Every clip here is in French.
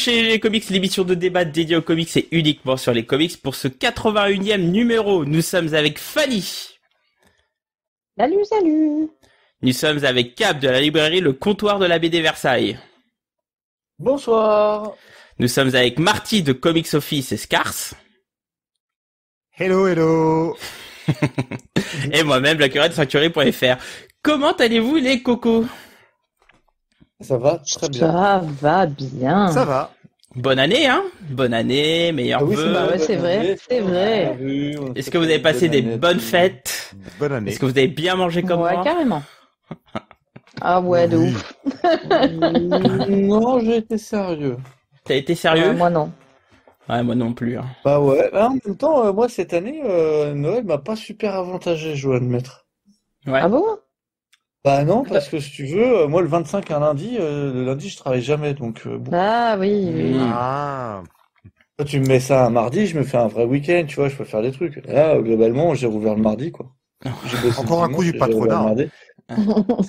chez les comics, l'émission de débat dédiée aux comics et uniquement sur les comics. Pour ce 81e numéro, nous sommes avec Fanny. Salut, salut. Nous sommes avec Cap de la librairie Le Comptoir de la BD Versailles. Bonsoir. Nous sommes avec Marty de Comics Office et Scars. Hello, hello. Et moi-même, la curée de Sanctuary.fr. Comment allez-vous les cocos? Ça va très bien. Ça va bien. Ça va. Bonne année, hein? Bonne année, meilleurs vœux. Bah ouais, c'est vrai, c'est vrai. Est-ce que vous avez passé des bonnes fêtes? Bonne année. Est-ce que vous avez bien mangé comme ouais, moi? carrément. Ah ouais, de Oui. ouf. Non, j'ai été sérieux. T'as été sérieux? Moi non. Ouais, moi non plus. Hein. Bah ouais. Bah, en même temps, moi cette année, Noël m'a pas super avantagé, je dois admettre. Ouais. Ah bon? Bah non, parce que si tu veux, moi le 25 un lundi, le lundi je travaille jamais, donc bon. Ah oui, oui. Ah. Toi, tu me mets ça un mardi, je me fais un vrai week-end, tu vois, je peux faire des trucs. Là, globalement, j'ai rouvert le mardi, quoi. J'ai bossé Encore un le coup du dimanche, j'ai rouvert patronat. le mardi.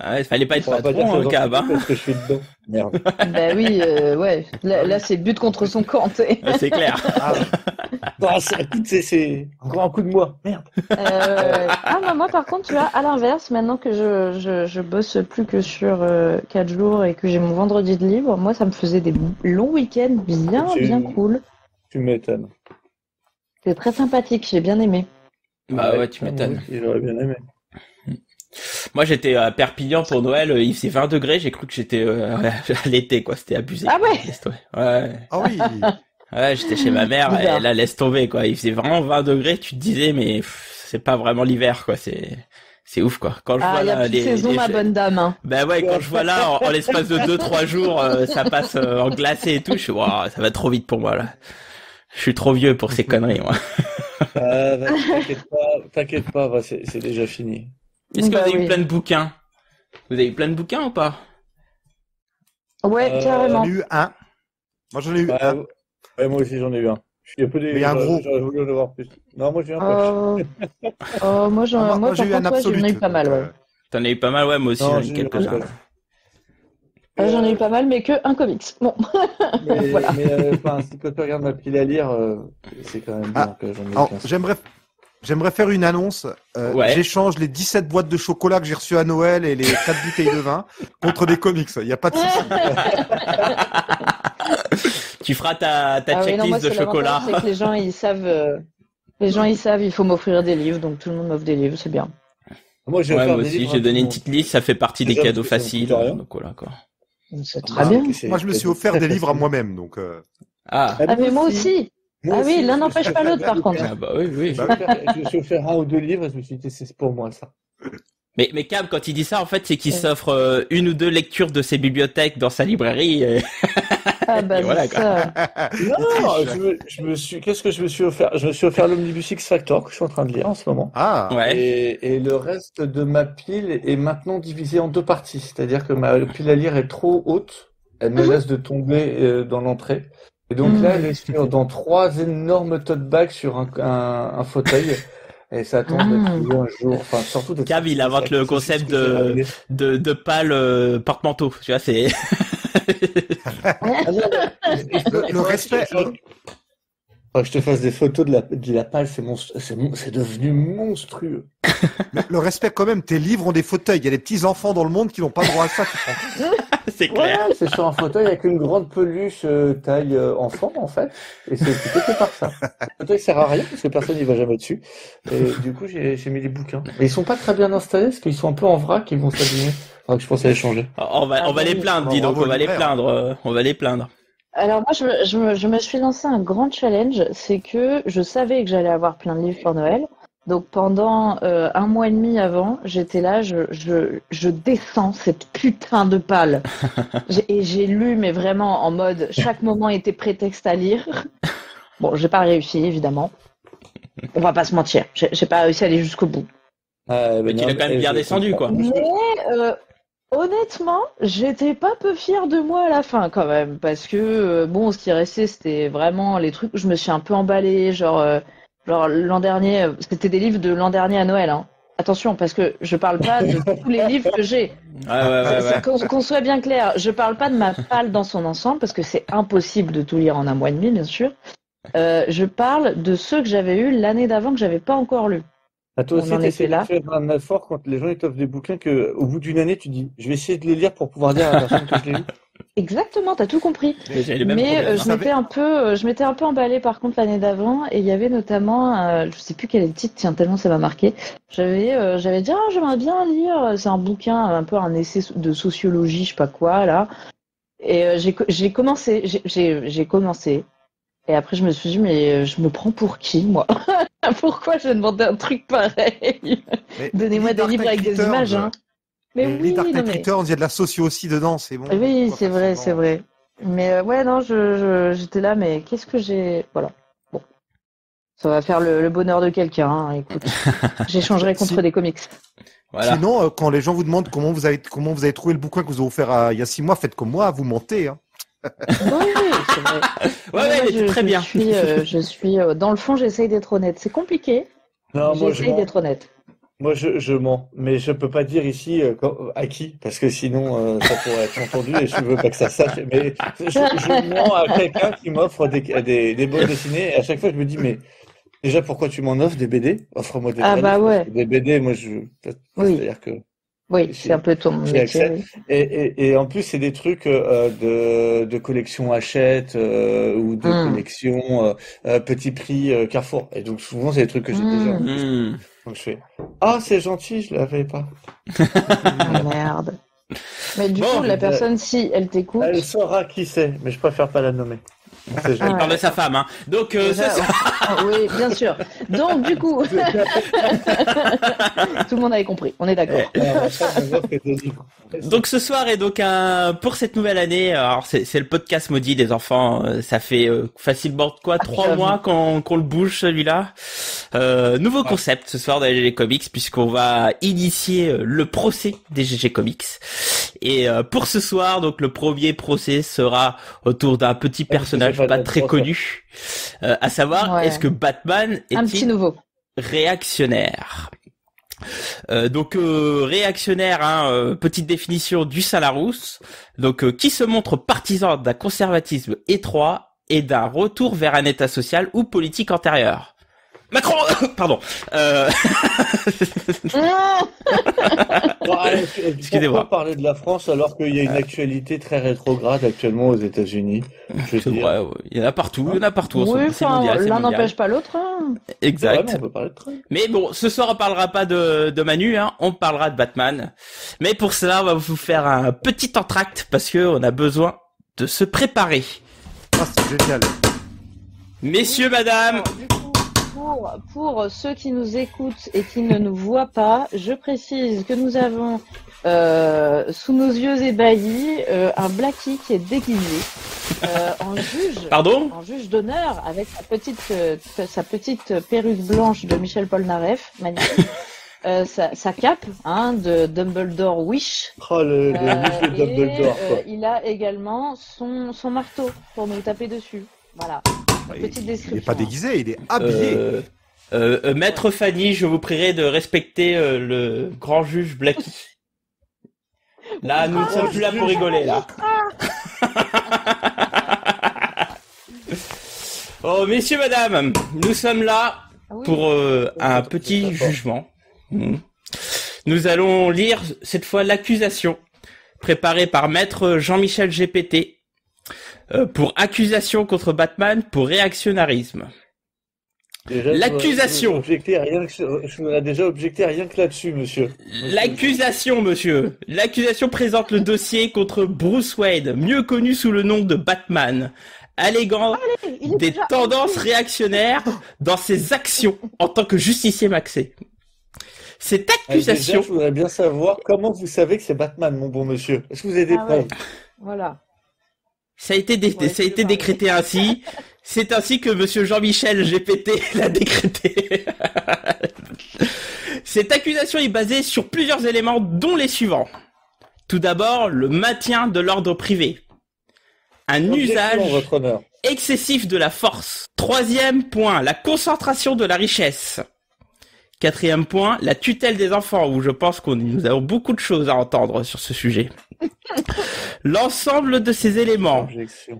Ouais, fallait pas être On va pas dire patron, que hein, j'en Cab. fais Hein. parce que je suis dedans. Merde. Bah oui, ouais. Là c'est but contre son camp, tu sais. Ouais, c'est clair. Ah, Ah, c'est encore un coup de moi. Merde. Ah non, moi par contre, tu vois, à l'inverse, maintenant que je bosse plus que sur 4 jours et que j'ai mon vendredi de libre, moi ça me faisait des longs week-ends bien cool. Tu m'étonnes. C'est très sympathique, j'ai bien aimé. Bah ouais, tu moi m'étonnes. aussi, j'aurais bien aimé. Moi, j'étais à Perpignan pour Noël, il faisait 20 degrés, j'ai cru que j'étais à l'été, quoi, c'était abusé. Ah ouais? Ouais. ah oui. Ouais, j'étais chez ma mère, Bizarre. et là, laisse tomber, quoi. Il faisait vraiment 20 degrés, tu te disais, mais c'est pas vraiment l'hiver, quoi, c'est ouf, quoi. Quand je Ah, vois il y a là, plus de saison, ma bonne dame. Hein. Ben ouais, quand je vois là, en l'espace de 2-3 jours, ça passe en glacé et tout, je suis, waouh, ça va trop vite pour moi, là. Je suis trop vieux pour ces conneries, moi. T'inquiète pas, bah, c'est déjà fini. Est-ce que Bah vous avez eu oui. plein de bouquins? Vous avez eu plein de bouquins ou pas? Ouais, Euh, carrément. J'en ai eu un. Moi, j'en ai eu un. Ouais, moi aussi j'en ai eu un. Je suis un peu des. Mais un gros. J'aurais voulu en avoir plus. Non, moi j'ai un poche. Moi, Ah, moi j'ai par eu un contre, ouais, j'en ai eu absolute. pas mal, donc, ouais. T'en as eu pas mal, ouais, moi aussi, Non, j'en ai eu j'ai eu un quelques-uns. poche. J'en ai eu pas mal, mais que un comics. Bon. Voilà. Mais enfin, si quand tu regardes ma pile à lire, c'est quand même bien que j'en ai eu Alors, 15. j'aimerais faire une annonce. Ouais. J'échange les 17 boîtes de chocolat que j'ai reçues à Noël et les 4 bouteilles de vin contre des comics. Il n'y a pas de souci. Tu feras ta Ah oui, non, checklist moi, de c'est chocolat. l'avantage, c'est que les gens, ils savent, il faut m'offrir des livres, donc tout le monde m'offre des livres, c'est bien. Moi, j'ai Ouais, offert moi des aussi, livres j'ai à donné tout une le petite liste, ça fait partie des Déjà, cadeaux parce que ça me faciles, coûte rien. donc voilà, quoi. C'est monde. très bien. Moi, je me suis offert des livres à moi-même. Donc, Ah, Ah, mais moi aussi. Ah oui, l'un n'empêche pas l'autre, par contre. ah bah oui, oui. Je me suis offert un ou deux livres et je me suis dit, c'est pour moi ça. Mais Cam, quand il dit ça, en fait, c'est qu'il s'offre une ou deux lectures de ses bibliothèques dans sa librairie. Et... Ah bah Et voilà, c'est ça. Non, qu'est-ce que je me suis offert? Je me suis offert l'Omnibus X Factor que je suis en train de lire en ce moment. ah. Ouais. Et le reste de ma pile est maintenant divisé en deux parties. C'est-à-dire que ma pile à lire est trop haute. Elle me laisse de tomber dans l'entrée. Et donc là, elle est dans 3 énormes tote bags sur un fauteuil. Et ça attend d'être plié un jour. Enfin, surtout d'être. Cam, il invente le concept de pâle porte-manteau. Tu vois, c'est... Le respect. Faut que je te fasse des photos de la pâle, c'est devenu monstrueux. Mais le respect quand même. Tes livres ont des fauteuils. Il y a des petits enfants dans le monde qui n'ont pas droit à ça. Tu te rends compte? c'est clair. Ouais, c'est sur un fauteuil avec une grande peluche taille enfant en fait, et c'est tout que par ça. Le fauteuil sert à rien parce que personne n'y va jamais dessus. Et du coup, j'ai mis des bouquins. Mais ils sont pas très bien installés parce qu'ils sont un peu en vrac, ils vont s'abîmer. Enfin, que je pense à les changer. On va les plaindre, dis donc, Bravo, on va les libraire. plaindre. On va les plaindre. Alors moi, je me suis lancé un grand challenge, c'est que je savais que j'allais avoir plein de livres pour Noël. Donc pendant un mois et demi avant, j'étais là, je descends cette putain de palle. Et j'ai lu, mais vraiment en mode, chaque moment était prétexte à lire. Bon, j'ai pas réussi, évidemment. On va pas se mentir, j'ai pas réussi à aller jusqu'au bout. Mais tu l'as quand même bien descendu, quoi. Mais honnêtement, j'étais pas peu fière de moi à la fin quand même, parce que bon, ce qui restait, c'était vraiment les trucs où je me suis un peu emballée, genre l'an dernier, c'était des livres de l'an dernier à Noël, hein. attention, parce que je parle pas de tous les livres que j'ai. Ouais. Qu'on soit bien clair, je parle pas de ma palle dans son ensemble, parce que c'est impossible de tout lire en un mois et demi, bien sûr. Je parle de ceux que j'avais eus l'année d'avant que j'avais pas encore lus. Toi On aussi, en tu était essaies de là. faire un effort quand les gens ils t'offrent des bouquins qu'au bout d'une année, tu dis, je vais essayer de les lire pour pouvoir dire à la personne que je l'ai lu. Exactement, t'as tout compris. J'ai les mêmes Mais problèmes, je m'étais un peu emballée par contre l'année d'avant, et il y avait notamment, je sais plus quel est le titre, tiens, tellement ça m'a marqué. J'avais dit, j'aimerais bien lire, c'est un bouquin, un peu un essai de sociologie, je sais pas quoi, là. Et j'ai commencé, et après je me suis dit, mais je me prends pour qui, moi? Pourquoi je demandais un truc pareil? Donnez-moi des livres avec des images, hein. Mais les oui, Dark non, Knight mais... Returns, il y a de la socio aussi dedans, c'est bon. Oui, Pourquoi c'est pas vrai, seulement- c'est vrai. Mais ouais, non, j'étais là, mais qu'est-ce que j'ai... Voilà. Bon. Ça va faire le bonheur de quelqu'un, hein, écoute. J'échangerai contre des comics. Voilà. Sinon, quand les gens vous demandent comment vous avez trouvé le bouquin que vous avez offert il y a 6 mois, faites comme moi, vous mentez. Hein. Oui, c'est vrai. Ouais, il était très bien. Je suis dans le fond, j'essaye d'être honnête. C'est compliqué, Non, mais moi je j'essaye mens. d'être honnête. Moi je mens, mais je peux pas dire ici à qui, parce que sinon ça pourrait être entendu et je veux pas que ça sache. Mais je mens à quelqu'un qui m'offre des bandes dessinées et à chaque fois je me dis mais déjà pourquoi tu m'en offres des BD? Offre-moi des Ah vrais bah livres, ouais. parce que des BD, moi Oui. c'est-à-dire que Oui, c'est un peu ton j'ai métier. accès. Oui. Et en plus, c'est des trucs de collection Hachette ou de collection petit prix Carrefour. Et donc souvent, c'est des trucs que j'ai déjà. En plus. Donc je fais c'est gentil, je l'avais pas. Ah, merde. Mais du coup, la personne, si elle t'écoute... Elle saura qui c'est, mais je préfère pas la nommer. On sait Il jamais. parle de sa femme, hein. Donc, Oui, bien sûr. Donc, du coup, tout le monde avait compris. On est d'accord. Donc ce soir est donc pour cette nouvelle année. Alors c'est le podcast maudit des enfants. Ça fait facilement 3 mois qu'on le bouge celui-là. Nouveau concept ce soir dans les GG Comics puisqu'on va initier le procès des GG Comics. Et pour ce soir, donc le premier procès sera autour d'un petit personnage pas très connu, à savoir est-ce que Batman un petit nouveau réactionnaire. Réactionnaire, petite définition du Saint-Larousse. Donc qui se montre partisan d'un conservatisme étroit et d'un retour vers un état social ou politique antérieur. Macron, pardon. Excusez-moi. Parler de la France alors qu'il y a une actualité très rétrograde actuellement aux États-Unis. C'est vrai, il y en a partout, Oui, l'un n'empêche pas l'autre. Hein. Exact. Vraiment, on peut parler de trucs. Mais bon, ce soir on parlera pas de Manu, hein, on parlera de Batman. Mais pour cela, on va vous faire un petit entracte parce que on a besoin de se préparer. Ah, c'est génial. Messieurs, madame. Pour ceux qui nous écoutent et qui ne nous voient pas, je précise que nous avons sous nos yeux ébahis un Blackie qui est déguisé en juge. Pardon ? En juge d'honneur avec sa petite perruque blanche de Michel Polnareff, magnifique. Sa cape de Dumbledore Wish. Oh, le wish de Dumbledore, quoi. Il a également son marteau pour nous taper dessus. Voilà. Petite description. Il n'est pas déguisé, il est habillé. Maître Fanny, je vous prierai de respecter le grand juge Blackie. Là, nous ne sommes plus là pour rigoler, là. Oh, messieurs, madame, nous sommes là pour un petit jugement. Nous allons lire cette fois l'accusation préparée par Maître Jean-Michel GPT pour accusation contre Batman pour réactionnarisme. Déjà, l'accusation. Je vous ai déjà objecté rien que là-dessus, monsieur. L'accusation, monsieur. L'accusation présente le dossier contre Bruce Wayne, mieux connu sous le nom de Batman, alléguant des tendances réactionnaires dans ses actions en tant que justicier maxé. Cette accusation... Déjà, je voudrais bien savoir comment vous savez que c'est Batman, mon bon monsieur. Est-ce que vous avez des preuves? Voilà. Ça a été décrété ainsi. C'est ainsi que monsieur Jean-Michel GPT l'a décrété. Cette accusation est basée sur plusieurs éléments, dont les suivants. Tout d'abord, le maintien de l'ordre privé. Un usage excessif de la force. Troisième point, la concentration de la richesse. 4e point, la tutelle des enfants, où je pense nous avons beaucoup de choses à entendre sur ce sujet. L'ensemble de ces éléments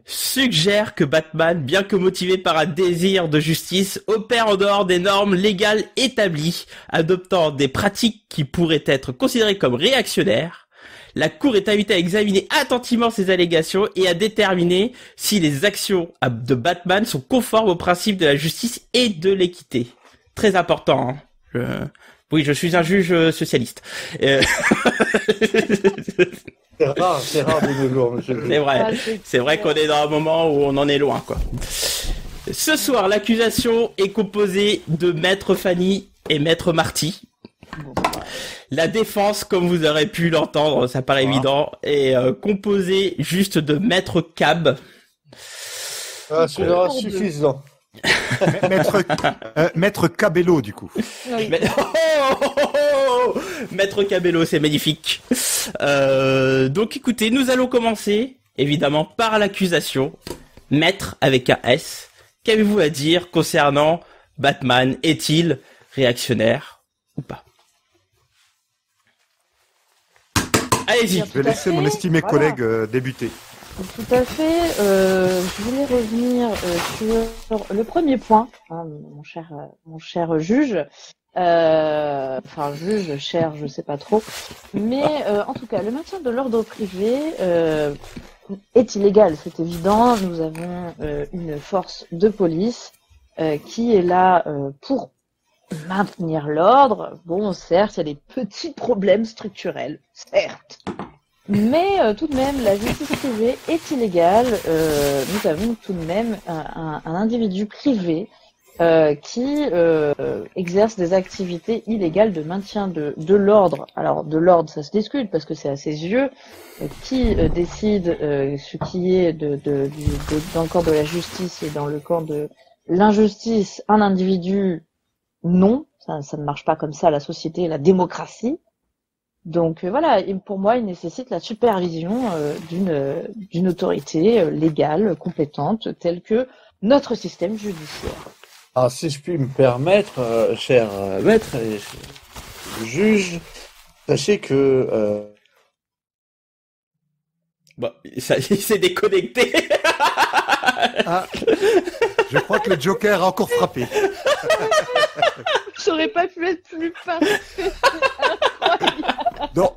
suggère que Batman, bien que motivé par un désir de justice, opère en dehors des normes légales établies, adoptant des pratiques qui pourraient être considérées comme réactionnaires. La Cour est invitée à examiner attentivement ces allégations et à déterminer si les actions de Batman sont conformes aux principes de la justice et de l'équité. Très important. Oui, je suis un juge socialiste. C'est rare de nos jours, monsieur. C'est vrai qu'on est dans un moment où on en est loin, quoi. Ce soir, l'accusation est composée de Maître Fanny et Maître Marty. La défense, comme vous aurez pu l'entendre, ça paraît évident, est composée juste de Maître Cab. C'est suffisant. Maître Cabello, du coup. Oui. Maître Cabello, c'est magnifique. Donc écoutez, nous allons commencer, évidemment, par l'accusation. Maître avec un S. Qu'avez-vous à dire concernant Batman? Est-il réactionnaire ou pas? Allez-y. Je vais laisser mon estimé collègue débuter. Tout à fait. Je voulais revenir sur le premier point, hein, mon cher juge. Enfin, juge, cher, je sais pas trop. Mais en tout cas, le maintien de l'ordre privé est illégal, c'est évident. Nous avons une force de police qui est là pour maintenir l'ordre. Bon, certes, il y a des petits problèmes structurels, certes. Mais tout de même, la justice privée est illégale. Nous avons tout de même un individu privé qui exerce des activités illégales de maintien de l'ordre. Alors, de l'ordre, ça se discute parce que c'est à ses yeux. Qui décide ce qui est dans le camp de la justice et dans le camp de l'injustice? Un individu, non. Ça ne marche pas comme ça, la société et la démocratie. Donc voilà, et pour moi, il nécessite la supervision d'une autorité légale, compétente, telle que notre système judiciaire. Alors, si je puis me permettre, cher maître et juge, sachez que... Bon, ça, il s'est déconnecté. Ah, je crois que le Joker a encore frappé. J'aurais pas pu être plus parfait. Non,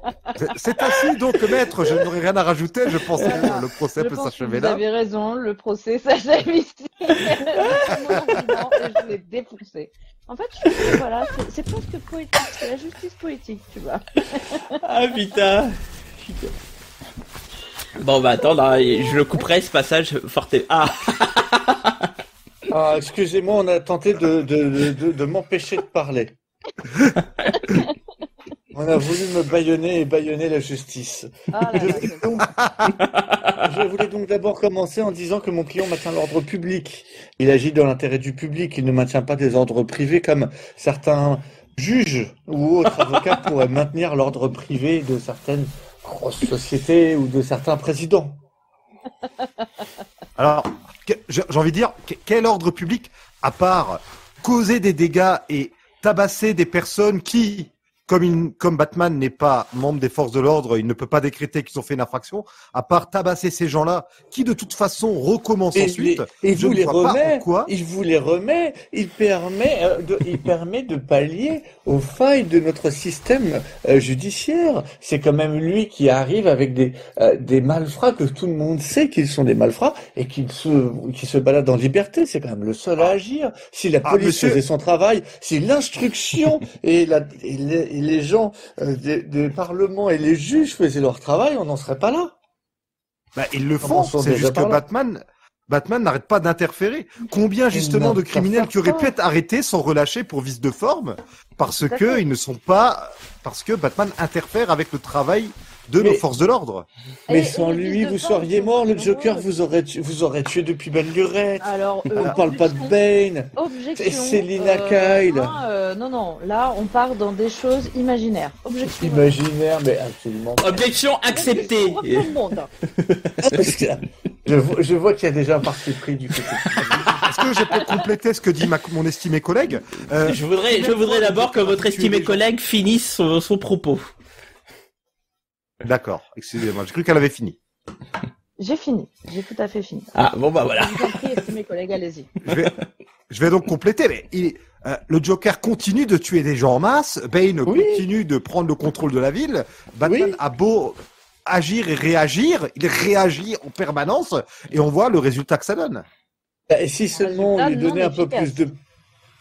c'est ainsi donc, maître, je n'aurais rien à rajouter, je pense que le procès peut s'achever là. Vous avez raison, le procès s'achève ici. Et je l'ai défoncé. En fait, je trouve que voilà, c'est presque poétique, c'est la justice poétique, tu vois. Ah putain. Bon bah attends, là, je le couperai ce passage fortement. Ah, excusez-moi, on a tenté de m'empêcher de parler. On a voulu me bâillonner et bâillonner la justice. Je voulais donc d'abord commencer en disant que mon client maintient l'ordre public. Il agit dans l'intérêt du public, il ne maintient pas des ordres privés comme certains juges ou autres avocats pourraient maintenir l'ordre privé de certaines grosses sociétés ou de certains présidents. Alors, j'ai envie de dire, quel ordre public, à part causer des dégâts et tabasser des personnes qui, comme Batman n'est pas membre des forces de l'ordre, il ne peut pas décréter qu'ils ont fait une infraction, à part tabasser ces gens-là, qui de toute façon recommencent ensuite, je ne vois pas pourquoi. Il vous les remet, il permet de pallier aux failles de notre système judiciaire. C'est quand même lui qui arrive avec des malfrats que tout le monde sait qu'ils sont des malfrats et qui se baladent en liberté. C'est quand même le seul à agir. Si la police faisait son travail, si l'instruction et les gens des parlements et les juges faisaient leur travail, on n'en serait pas là. Bah, ils le font, c'est juste que Batman n'arrête pas d'interférer. Combien justement de criminels qui auraient pu être arrêtés sont relâchés pour vice de forme parce que Batman interfère avec le travail de nos forces de l'ordre. Mais sans lui, vous seriez mort. Le Joker vous aurait tué depuis belle lurette. Alors, on ne parle pas de Bane. Objection. Et Selina Kyle. Non. Là, on part dans des choses imaginaires. Objection. Imaginaire, mais absolument. Objection acceptée. Parce que je vois qu'il y a déjà un parti pris du côté. est-ce que je peux compléter ce que dit mon estimé collègue? Je voudrais d'abord que votre estimé collègue finisse son propos. D'accord, excusez-moi, j'ai cru qu'elle avait fini. J'ai fini, j'ai tout à fait fini. Ah, bon bah voilà. Je vous en prie, estimés collègues, allez-y. Je vais donc compléter, mais le Joker continue de tuer des gens en masse, Bane continue de prendre le contrôle de la ville, Batman a beau agir et réagir, il réagit en permanence, et on voit le résultat que ça donne. Et si seulement on lui donnait un peu plus de...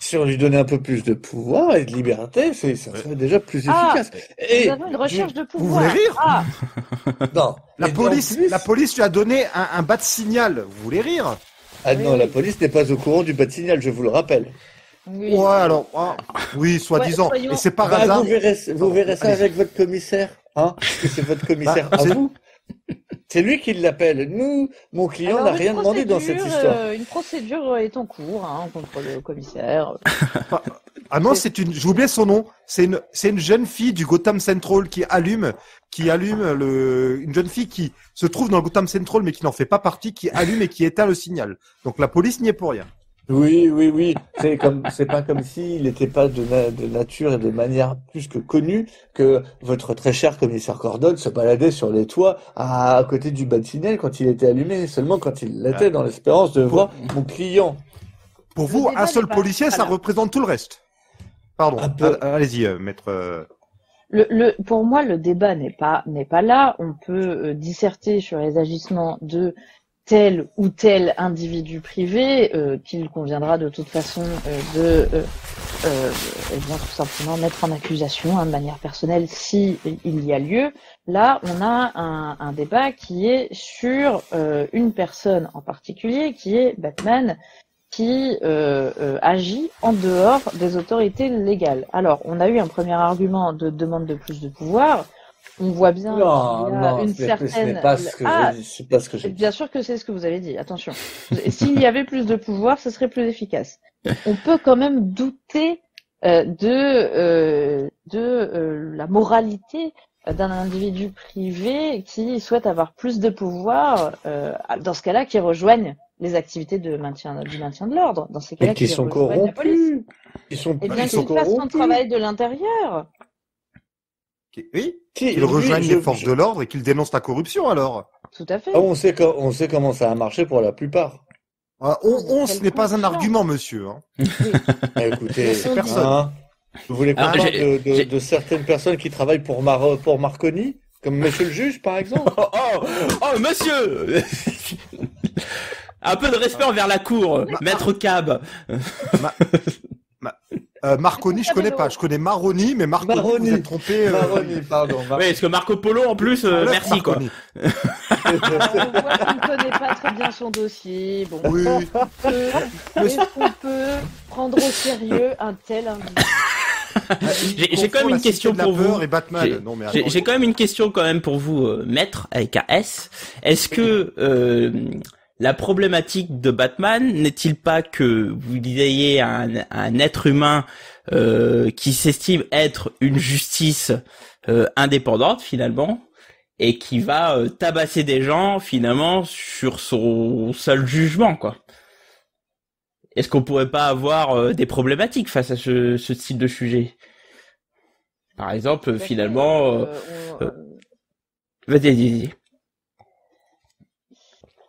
Si on lui donnait un peu plus de pouvoir et de liberté, ça serait déjà plus efficace. Nous avons une recherche de pouvoir. Vous voulez rire? Non. La police lui a donné un bas de signal. Vous voulez rire? Ah non, la police n'est pas au courant du bas de signal, je vous le rappelle. Oui. Ouais, alors, oui, soi-disant. soyons... Et c'est par hasard. Vous verrez ça avec votre commissaire, hein? Parce que c'est votre commissaire à vous. C'est lui qui l'appelle. Nous, mon client n'a rien demandé dans cette histoire. Une procédure est en cours contre le commissaire. Ah non, j'ai oublié son nom. C'est une jeune fille du Gotham Central qui allume une jeune fille qui se trouve dans le Gotham Central mais qui n'en fait pas partie, qui allume et qui éteint le signal. Donc la police n'y est pour rien. Oui. C'est pas comme s'il n'était pas de nature et de manière plus que connue que votre très cher commissaire Gordon se baladait sur les toits à côté du bâtiment quand il était allumé, seulement quand il l'était dans l'espérance de voir mon client. Pour vous, un seul policier, ça représente tout le reste. Pardon. Allez-y, maître. Pour moi, le débat n'est pas là. On peut disserter sur les agissements de tel ou tel individu privé qu'il conviendra de toute façon tout simplement mettre en accusation de manière personnelle si il y a lieu. Là, on a un débat qui est sur une personne en particulier, qui est Batman, qui agit en dehors des autorités légales. Alors, on a eu un premier argument de demande de plus de pouvoir. On voit bien qu'il y a une certaine... c'est pas ce que j'ai dit. Bien sûr que c'est ce que vous avez dit, attention. S'il y avait plus de pouvoir, ce serait plus efficace. On peut quand même douter de la moralité d'un individu privé qui souhaite avoir plus de pouvoir, dans ce cas-là, qui rejoignent les activités du maintien de l'ordre. Dans ces cas-là, qui sont corrompus. Ils sont fassent son travail de l'intérieur. Oui, qu'ils rejoignent les forces de l'ordre et qu'ils dénoncent la corruption, alors. Tout à fait. Ah, on sait comment ça a marché pour la plupart. Ce n'est pas un argument, monsieur. Hein. Oui. Écoutez, personne. Vous voulez qu'on parle de certaines personnes qui travaillent pour Marconi, comme monsieur le juge, par exemple? Oh, monsieur! Un peu de respect envers la cour, maître Cab. Marconi, je connais pas. Je connais Maroni, mais Marconi, vous êtes trompé. Maroni, pardon. Oui, parce que Marco Polo, en plus, merci, Marconi. quoi. On voit qu'il ne connaît pas très bien son dossier. Bon, oui. Est-ce qu'on peut prendre au sérieux un tel individu? J'ai quand même une question pour vous. Et Batman. J'ai quand même une question pour vous, maître, avec un S. Est-ce que la problématique de Batman n'est-il pas que vous ayez un être humain qui s'estime être une justice indépendante finalement et qui va tabasser des gens finalement sur son seul jugement, quoi? Est-ce qu'on pourrait pas avoir des problématiques face à ce type de sujet? Par exemple, finalement... Vas-y.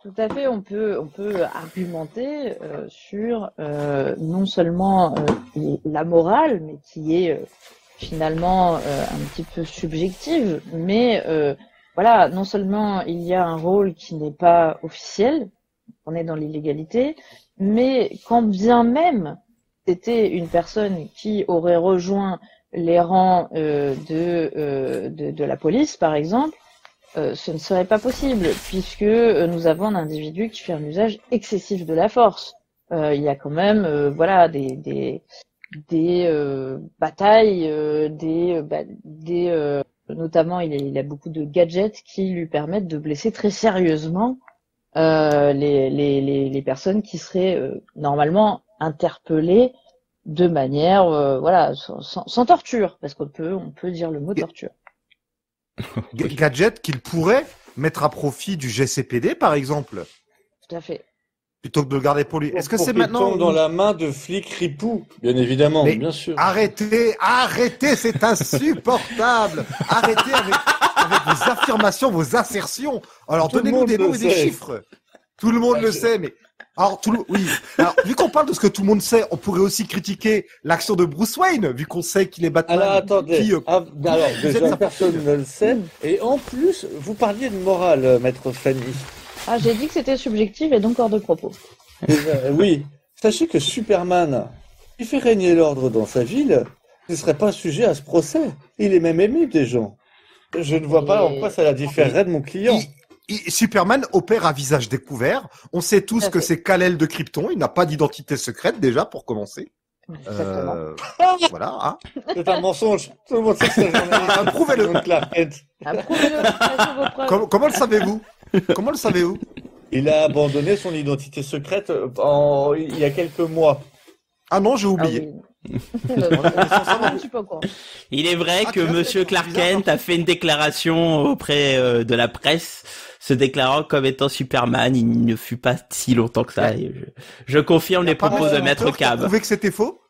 Tout à fait, on peut argumenter sur non seulement la morale, mais qui est finalement un petit peu subjective, mais voilà, non seulement il y a un rôle qui n'est pas officiel, on est dans l'illégalité, mais quand bien même c'était une personne qui aurait rejoint les rangs de la police, par exemple, ce ne serait pas possible, puisque nous avons un individu qui fait un usage excessif de la force. Il y a quand même des batailles, notamment il a beaucoup de gadgets qui lui permettent de blesser très sérieusement les personnes qui seraient normalement interpellées de manière sans torture, parce qu'on peut dire le mot torture. Gadget qu'il pourrait mettre à profit du GCPD, par exemple. Tout à fait. plutôt que de le garder pour lui. Est-ce que Pour c'est qu'il maintenant tombe dans la main de flics ripoux, bien évidemment, Mais bien sûr. Arrêtez, c'est insupportable. Arrêtez avec vos affirmations, vos assertions. Alors Tout le donnez-nous monde des le noms et des sait. chiffres. Tout le monde le sait, mais alors oui. Alors vu qu'on parle de ce que tout le monde sait, on pourrait aussi critiquer l'action de Bruce Wayne, vu qu'on sait qu'il est Batman. Alors attendez, Qui, alors vous déjà êtes- personne ne le sait, et en plus, vous parliez de morale, maître Fanny. Ah, j'ai dit que c'était subjectif et donc hors de propos. Déjà, oui, sachez que Superman, il fait régner l'ordre dans sa ville, ne serait pas sujet à ce procès. Il est même aimé des gens. Je ne vois pas en quoi ça la différerait de mon client. Superman opère à visage découvert. On sait tous Tout à que fait. c'est Kal-El de Krypton. Il n'a pas d'identité secrète déjà pour commencer. Exactement. Voilà. Hein. C'est un mensonge. Tout le monde sait que c'est un journaliste. Prouvez-le. Donc, Clark Kent. Approuvez-le, faites vos preuves. Comment le savez-vous? Comment le savez-vous? Il a abandonné son identité secrète il y a quelques mois. Ah non, j'ai Ah oublié. oui. Je suis pas au courant. Il est vrai Ah, que tu l'as Monsieur fait, Clark bizarre. Kent a fait une déclaration auprès de la presse, se déclarant comme étant Superman. Il ne fut pas si longtemps que ça. Et je confirme les propos de Maître Luthor qui a Cab. prouvé que c'était faux?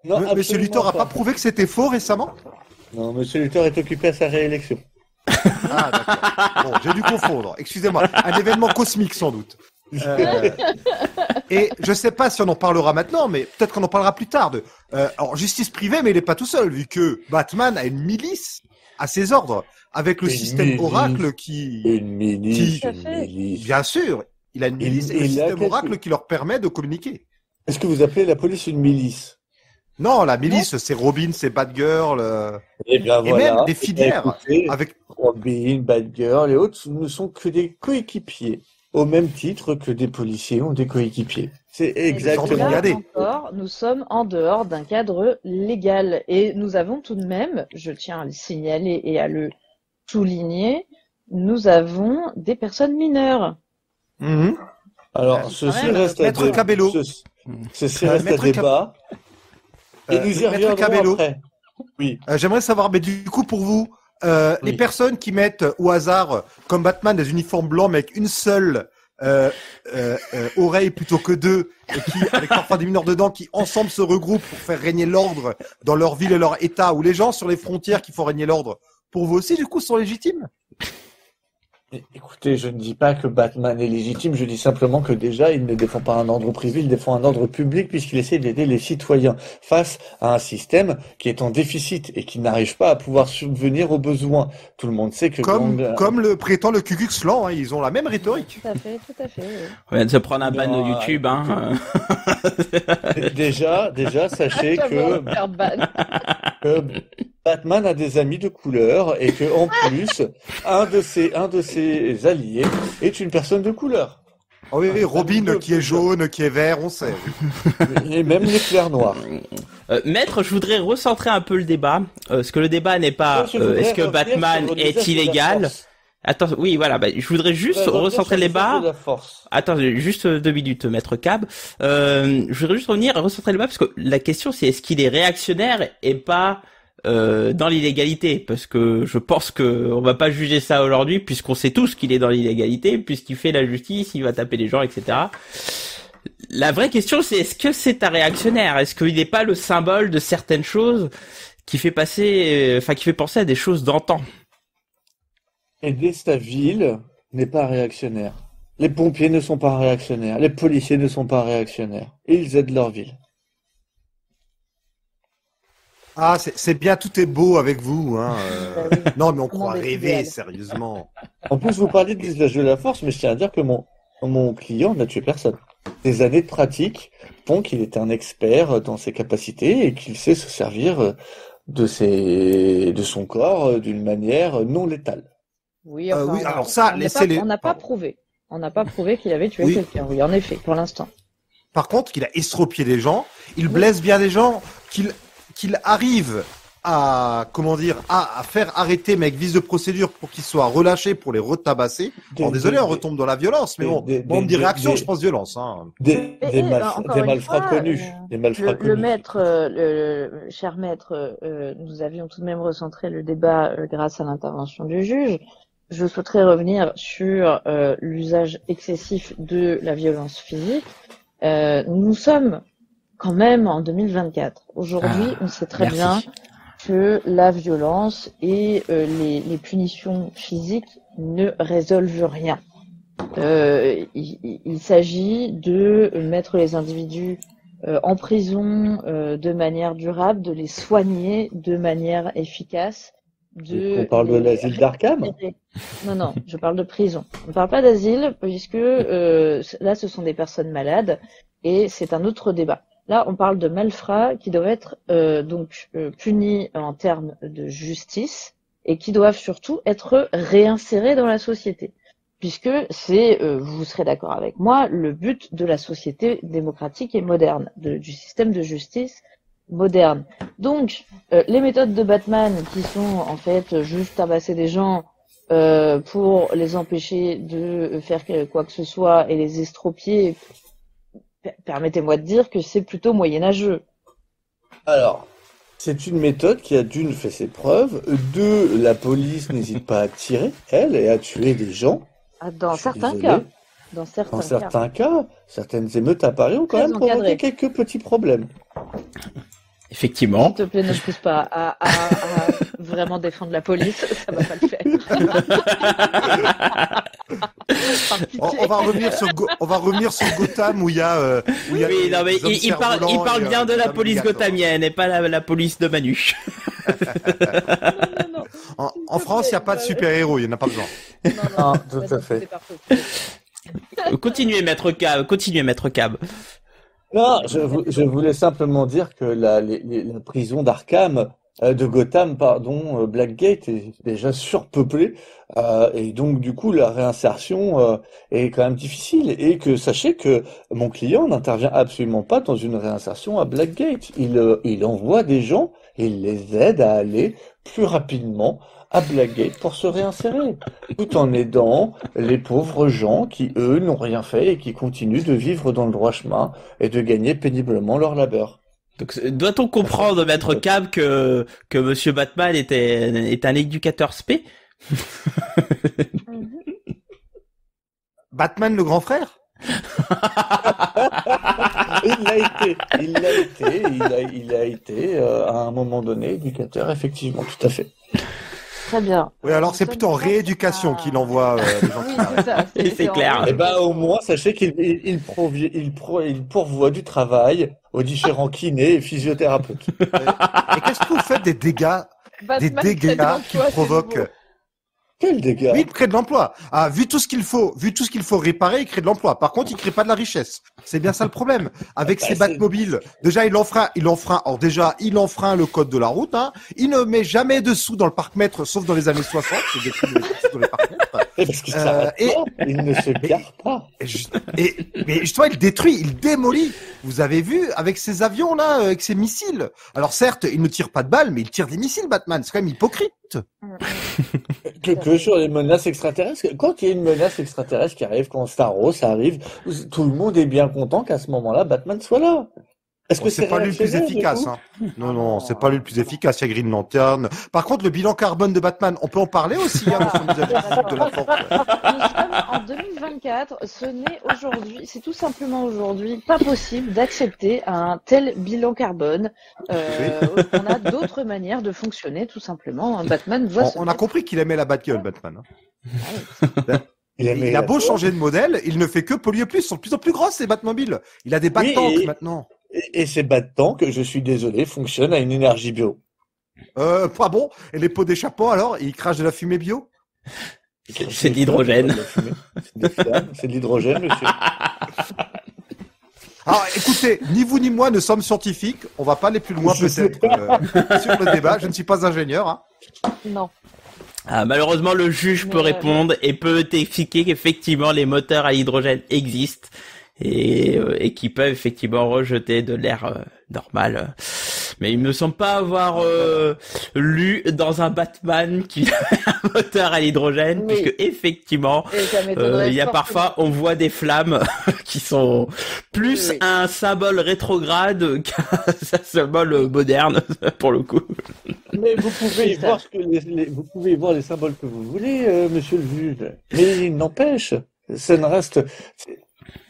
Non, Monsieur absolument Luthor a pas prouvé que c'était faux récemment? Non, Monsieur Luthor est occupé à sa réélection. Ah d'accord. Bon, j'ai dû confondre. Excusez-moi. Un événement cosmique sans doute. Et je sais pas si on en parlera maintenant, mais peut-être qu'on en parlera plus tard. Alors justice privée, mais il est pas tout seul, vu que Batman a une milice à ses ordres, avec le Une système milice. Oracle qui, Une milice, Tout à une fait. milice. bien sûr, il a une milice et le il a système quelque- Oracle qui leur permet de communiquer. Est-ce que vous appelez la police une milice? Non, la milice, c'est Robin, c'est Batgirl, Eh bien et voilà. même des filières Écoutez, avec. Robin, Batgirl et autres ne sont que des coéquipiers, au même titre que des policiers ont des coéquipiers. C'est Et exactement. Là, là regardez. encore, nous sommes en dehors d'un cadre légal et nous avons tout de même, je tiens à le signaler et à le souligner, nous avons des personnes mineures. Mhm. Alors, ceci même, reste à Maître Cabello. Ceci reste à Maître débat. Et nous y Maître reviendrons Cabello. après. Oui. J'aimerais savoir, mais du coup, pour vous, les Oui. personnes qui mettent au hasard, comme Batman, des uniformes blancs, mais avec une seule oreille plutôt que deux, et qui, avec parfois des mineurs dedans, qui ensemble se regroupent pour faire régner l'ordre dans leur ville et leur état, ou les gens sur les frontières qui font régner l'ordre, pour vous aussi, du coup, sont légitimes? Écoutez, je ne dis pas que Batman est légitime, je dis simplement que déjà, il ne défend pas un ordre privé, il défend un ordre public puisqu'il essaie d'aider les citoyens face à un système qui est en déficit et qui n'arrive pas à pouvoir subvenir aux besoins. Tout le monde sait que Comme le prétend le Ku Klux Klan, hein, ils ont la même rhétorique. Tout à fait, tout à fait. Oui. On vient de se prendre un ban Non, de YouTube, hein. déjà, sachez J'aimerais faire ban. que Batman a des amis de couleur et que en plus, un de ses alliés est une personne de couleur. Ah oui, oui, Robin qui est jaune, qui est vert, on sait. Et même les clairs noirs. Maître, je voudrais recentrer un peu le débat, parce que le débat n'est pas Je voudrais est-ce que revenir Batman sur le est visage de la illégal. force. Attends, oui, voilà, je voudrais juste Je voudrais revenir recentrer sur le visage de débat. la force. Attends, juste 2 minutes, Maître Cab. Je voudrais juste revenir et recentrer le débat, parce que la question c'est est-ce qu'il est réactionnaire et pas dans l'illégalité, parce que je pense que on va pas juger ça aujourd'hui, puisqu'on sait tous qu'il est dans l'illégalité, puisqu'il fait la justice, il va taper les gens, etc. La vraie question c'est est-ce que c'est un réactionnaire? Est-ce qu'il n'est pas le symbole de certaines choses qui fait passer, qui fait penser à des choses d'antan? Aider sa ville n'est pas réactionnaire. Les pompiers ne sont pas réactionnaires. Les policiers ne sont pas réactionnaires. Ils aident leur ville. Ah, c'est bien, tout est beau avec vous. Hein. Bah oui. Non, mais on Monde croit est rêver, idéal. sérieusement. En plus, vous parlez de l'usage de la force, mais je tiens à dire que mon client n'a tué personne. Des années de pratique font qu'il est un expert dans ses capacités et qu'il sait se servir de son corps d'une manière non létale. Oui, Oui, alors ça, laissez-les. On n'a pas prouvé. On n'a pas prouvé qu'il avait tué Oui. quelqu'un. Oui, en effet, pour l'instant. Par contre, qu'il a estropié des gens, il blesse bien des gens, qu'il arrive à, comment dire, à faire arrêter, mais avec vice de procédure pour qu'ils soient relâchés pour les retabasser. Alors, désolé, on retombe dans la violence, mais bon, on me dit réaction, je pense violence. Hein. Des encore une malfrats fois, connus. Des malfrats Le connus. maître, le cher maître, nous avions tout de même recentré le débat grâce à l'intervention du juge. je souhaiterais revenir sur l'usage excessif de la violence physique. Nous sommes quand même en 2024. Aujourd'hui, on sait très bien que la violence et les punitions physiques ne résolvent rien. Il s'agit de mettre les individus en prison de manière durable, de les soigner de manière efficace. On parle de l'asile d'Arkham ? Non, je parle de prison. On ne parle pas d'asile puisque là, ce sont des personnes malades et c'est un autre débat. Là, on parle de malfrats qui doivent être punis en termes de justice et qui doivent surtout être réinsérés dans la société. Puisque c'est, vous serez d'accord avec moi, le but de la société démocratique et moderne, du système de justice moderne. Donc, les méthodes de Batman qui sont en fait juste tabasser des gens pour les empêcher de faire quoi que ce soit et les estropier, permettez-moi de dire que c'est plutôt moyenâgeux. Alors, c'est une méthode qui a d'une fait ses preuves, deux, la police n'hésite pas à tirer, elle, et à tuer des gens. Dans certains cas. Dans certains cas, certaines émeutes à Paris ont quand même provoqué quelques petits problèmes. Effectivement. S'il te plaît, ne pousse pas à vraiment défendre la police, ça va pas le faire. On va revenir sur Gotham où il y a. Oui, non mais il parle bien de la police gothamienne et pas la police de Manu. Non. En France, il n'y a pas de super-héros, il n'y en a pas besoin. Non, tout à fait. Continuez, maître Cab. Non, je voulais simplement dire que la prison d'Arkham, de Gotham, pardon, Blackgate est déjà surpeuplée, et donc du coup la réinsertion est quand même difficile, et que sachez que mon client n'intervient absolument pas dans une réinsertion à Blackgate. Il envoie des gens et il les aide à aller plus rapidement à Blackgate pour se réinsérer, tout en aidant les pauvres gens qui, eux, n'ont rien fait et qui continuent de vivre dans le droit chemin et de gagner péniblement leur labeur. Donc, doit-on comprendre, maître Cab, que Monsieur Batman est un éducateur spé? Batman le grand frère? Il a été à un moment donné éducateur, effectivement, tout à fait. Très bien. Oui, alors c'est plutôt en rééducation qu'il envoie les gens qui arrivent. C'est clair. Et au moins, sachez qu'il pourvoit du travail aux différents kinés et physiothérapeutes. Et qu'est-ce que vous faites des dégâts qu'il provoque? Quel dégâts? Oui, il crée de l'emploi. Ah, vu tout ce qu'il faut réparer, il crée de l'emploi. Par contre, il crée pas de la richesse. C'est bien ça le problème. Avec ses Batmobiles, déjà, il enfreint le code de la route, hein. Il ne met jamais de sous dans le parc-mètre, sauf dans les années 60. C'est des trucs dans les parc-mètres. Parce qu'il il ne se gare pas. Mais justement, il détruit, il démolit. Vous avez vu, avec ces avions, là, avec ces missiles. Alors, certes, il ne tire pas de balles, mais il tire des missiles, Batman. C'est quand même hypocrite. Que sur les menaces extraterrestres, quand il y a une menace extraterrestre qui arrive, quand Staros arrive, tout le monde est bien content qu'à ce moment-là, Batman soit là. Est-ce que c'est pas lui le plus efficace, hein? Non, c'est pas lui le plus efficace. Il y a Green Lantern. Par contre, le bilan carbone de Batman, on peut en parler aussi, hein, de la force. Nous sommes en 2024. C'est tout simplement aujourd'hui pas possible d'accepter un tel bilan carbone. On a d'autres manières de fonctionner, tout simplement. Batman doit on a compris qu'il aimait la Batgirl, Batman. Hein. Il a beau changer de modèle, il ne fait que polluer plus. Ils sont de plus en plus grosses, ces Batmobiles. Il a des Bat-tanks maintenant. Et ces Bat-tanks, je suis désolé, fonctionnent à une énergie bio. Pas bon. Et les pots d'échappement, alors, ils crachent de la fumée bio? C'est de l'hydrogène. C'est de l'hydrogène, monsieur. Alors, écoutez, ni vous ni moi ne sommes scientifiques. On va pas aller plus loin, peut-être, sur le débat. Je ne suis pas ingénieur, hein. Non. Ah, malheureusement, le juge peut répondre et peut expliquer qu'effectivement les moteurs à hydrogène existent et qui peuvent effectivement rejeter de l'air normal. Mais il me semble pas avoir lu dans un Batman qui a un moteur à l'hydrogène, Oui. puisque effectivement, Et ça m'étonnerait il y a fortement. parfois, on voit des flammes qui sont plus Oui. un symbole rétrograde qu'un symbole moderne, pour le coup. Mais vous pouvez y C'est ça. voir vous pouvez y voir les symboles que vous voulez, monsieur le juge. Mais il n'empêche, ça ne reste.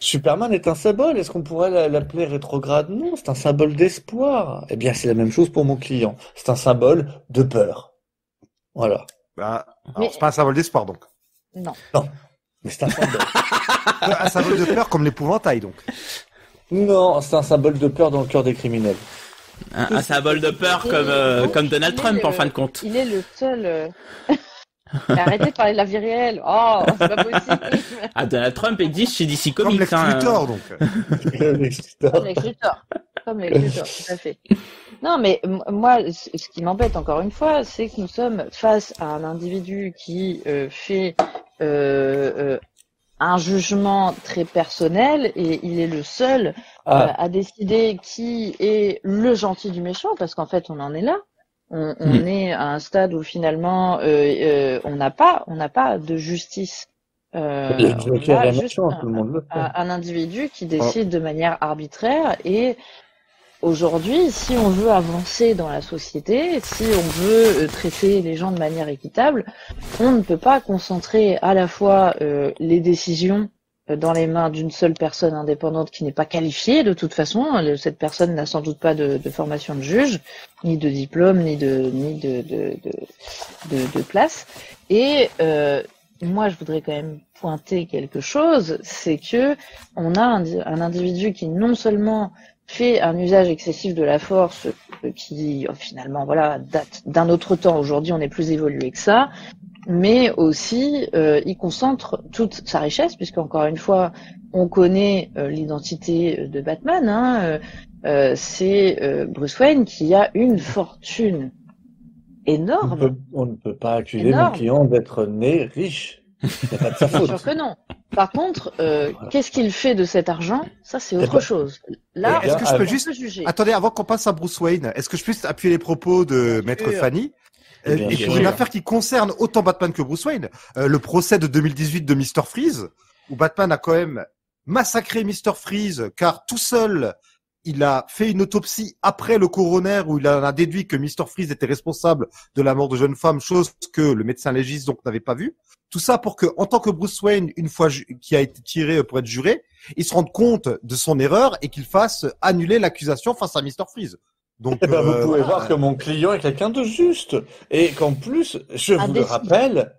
Superman est un symbole. Est-ce qu'on pourrait l'appeler rétrograde? Non, c'est un symbole d'espoir. Eh bien, c'est la même chose pour mon client. C'est un symbole de peur. Voilà. Bah, alors, Mais- c'est pas un symbole d'espoir, donc. Non. Mais c'est un symbole. Un symbole de peur comme l'épouvantail, donc. Non, c'est un symbole de peur dans le cœur des criminels. Un symbole de peur comme Donald Trump, en fin de compte. Il est le seul. Mais arrêtez de parler de la vie réelle. Oh, c'est pas possible. Ah, Donald Trump existe chez DC Comme Comics. Lex hein. Luthor, donc. Comme Lex Luthor. Comme Lex Luthor, tout à fait. Non, mais moi, ce qui m'embête encore une fois, c'est que nous sommes face à un individu qui fait un jugement très personnel et il est le seul à décider qui est le gentil du méchant, parce qu'en fait, on en est là. On est à un stade où finalement on n'a pas de justice. Le Joker on a est juste méchant, tout le monde le sait. un individu qui décide de manière arbitraire. Et aujourd'hui, si on veut avancer dans la société, si on veut traiter les gens de manière équitable, on ne peut pas concentrer à la fois les décisions dans les mains d'une seule personne indépendante qui n'est pas qualifiée de toute façon. Cette personne n'a sans doute pas de formation de juge, ni de diplôme, ni de place. Et moi, je voudrais quand même pointer quelque chose, c'est que on a un individu qui non seulement fait un usage excessif de la force, qui finalement voilà date d'un autre temps. Aujourd'hui, on est plus évolué que ça. Mais aussi, il concentre toute sa richesse, puisque encore une fois, on connaît l'identité de Batman. Hein, c'est Bruce Wayne qui a une fortune énorme. On ne peut pas accuser Énorme. mon client d'être né riche. C'est pas de sa Bien faute. sûr que non. Par contre, qu'est-ce qu'il fait de cet argent? Ça, c'est autre chose. Là, Eh bien, Est-ce que je peux on juste... peut juger. Attendez, avant qu'on passe à Bruce Wayne, est-ce que je puisse appuyer les propos de Bien Maître sûr. Fanny? Bien Et sûr. pour une affaire qui concerne autant Batman que Bruce Wayne, le procès de 2018 de Mr. Freeze, où Batman a quand même massacré Mr. Freeze, car tout seul, il a fait une autopsie après le coroner où il en a déduit que Mr. Freeze était responsable de la mort de jeune femme, chose que le médecin légiste donc n'avait pas vue. Tout ça pour que, en tant que Bruce Wayne, une fois qui a été tiré pour être juré, il se rende compte de son erreur et qu'il fasse annuler l'accusation face à Mr. Freeze. Donc, Eh ben, vous pouvez voilà. voir que mon client est quelqu'un de juste. Et qu'en plus, je vous le Indécis. rappelle,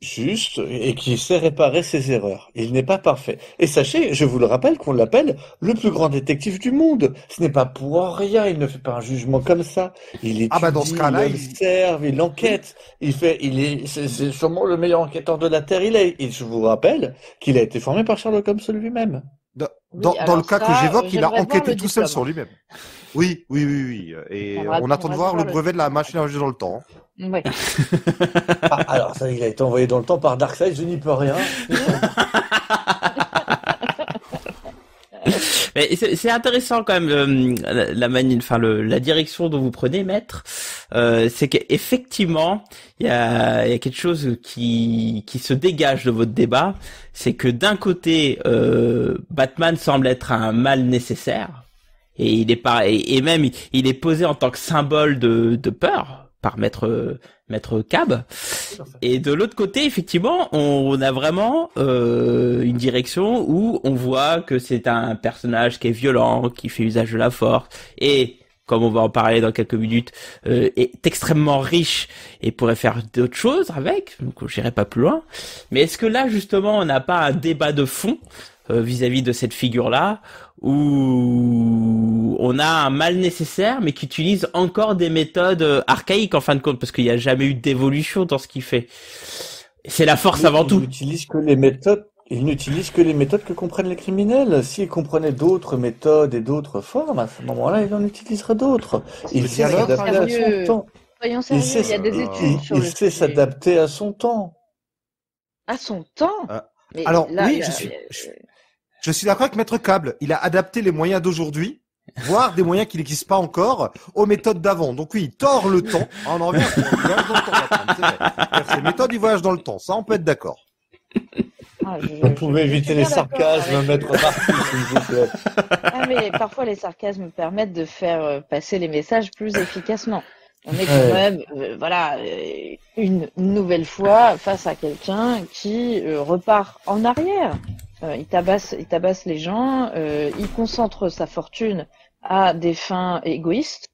juste et qui sait réparer ses erreurs. Il n'est pas parfait. Et sachez, je vous le rappelle, qu'on l'appelle le plus grand détective du monde. Ce n'est pas pour rien, il ne fait pas un jugement comme ça. Il étudie, Ah bah, dans ce cas-là, il observe, il enquête. C'est sûrement le meilleur enquêteur de la Terre. Et je vous rappelle qu'il a été formé par Sherlock Holmes lui-même. Dans alors le cas que ça, j'évoque, il a j'aimerais voir enquêté le tout seul diplôme. sur lui-même. Oui. Et J'aimerais- on attend de j'aimerais voir voir le le brevet de la machine à voyager dans le temps. Ouais. Ah, alors ça, il a été envoyé dans le temps par Darkseid, je n'y peux rien. Mais c'est intéressant quand même la direction dont vous prenez, maître. C'est qu'effectivement il y a quelque chose qui se dégage de votre débat, c'est que d'un côté Batman semble être un mal nécessaire et il est pas et même il est posé en tant que symbole de peur par maître Cab. Et de l'autre côté, effectivement, on a vraiment une direction où on voit que c'est un personnage qui est violent, qui fait usage de la force, et, comme on va en parler dans quelques minutes, est extrêmement riche et pourrait faire d'autres choses avec, donc j'irai pas plus loin. Mais est-ce que là, justement, on n'a pas un débat de fond vis-à-vis de cette figure-là, où on a un mal nécessaire, mais qui utilise encore des méthodes archaïques en fin de compte, parce qu'il n'y a jamais eu d'évolution dans ce qu'il fait. C'est la force avant tout. Il n'utilise que les méthodes que comprennent les criminels. S'il comprenait d'autres méthodes et d'autres formes, à ce moment-là, il en utiliserait d'autres. Il sait dialogue, s'adapter à son sérieux. temps. Soyons Il sérieux, sait, il y a des études sur il le sait sujet. s'adapter à son temps. À son temps. Mais Alors là, oui, là, je suis d'accord avec Maître Cable. Il a adapté les moyens d'aujourd'hui voire des moyens qui n'existent pas encore aux méthodes d'avant. Donc oui, il tord le temps. On en revient au voyage dans le temps. Batman, c'est vrai. C'est méthode du voyage dans le temps. Ça, on peut être d'accord. Vous pouvez éviter les sarcasmes, maître Marcus, s'il vous plaît. Ah, mais parfois, les sarcasmes permettent de faire passer les messages plus efficacement. On est quand même, une nouvelle fois face à quelqu'un qui repart en arrière. Il tabasse les gens, il concentre sa fortune à des fins égoïstes.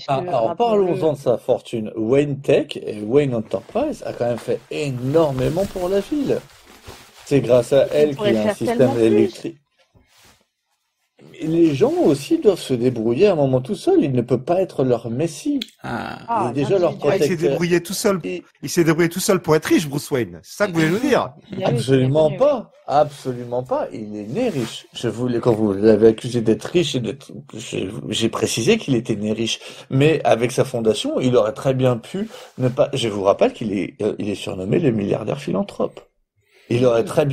Alors parlons-en de sa fortune. Wayne Tech et Wayne Enterprise a quand même fait énormément pour la ville. C'est grâce à elle qu'il y a un système électrique. Mais les gens aussi doivent se débrouiller à un moment tout seul. Il ne peut pas être leur messie. Il est déjà leur protecteur. Il s'est débrouillé tout seul. Il s'est débrouillé tout seul pour être riche, Bruce Wayne. C'est ça que vous voulez nous dire? Absolument pas. Absolument pas. Il est né riche. Quand vous l'avez accusé d'être riche j'ai précisé qu'il était né riche. Mais avec sa fondation, il aurait très bien pu ne pas. Je vous rappelle qu'il est surnommé le milliardaire philanthrope. Il aurait très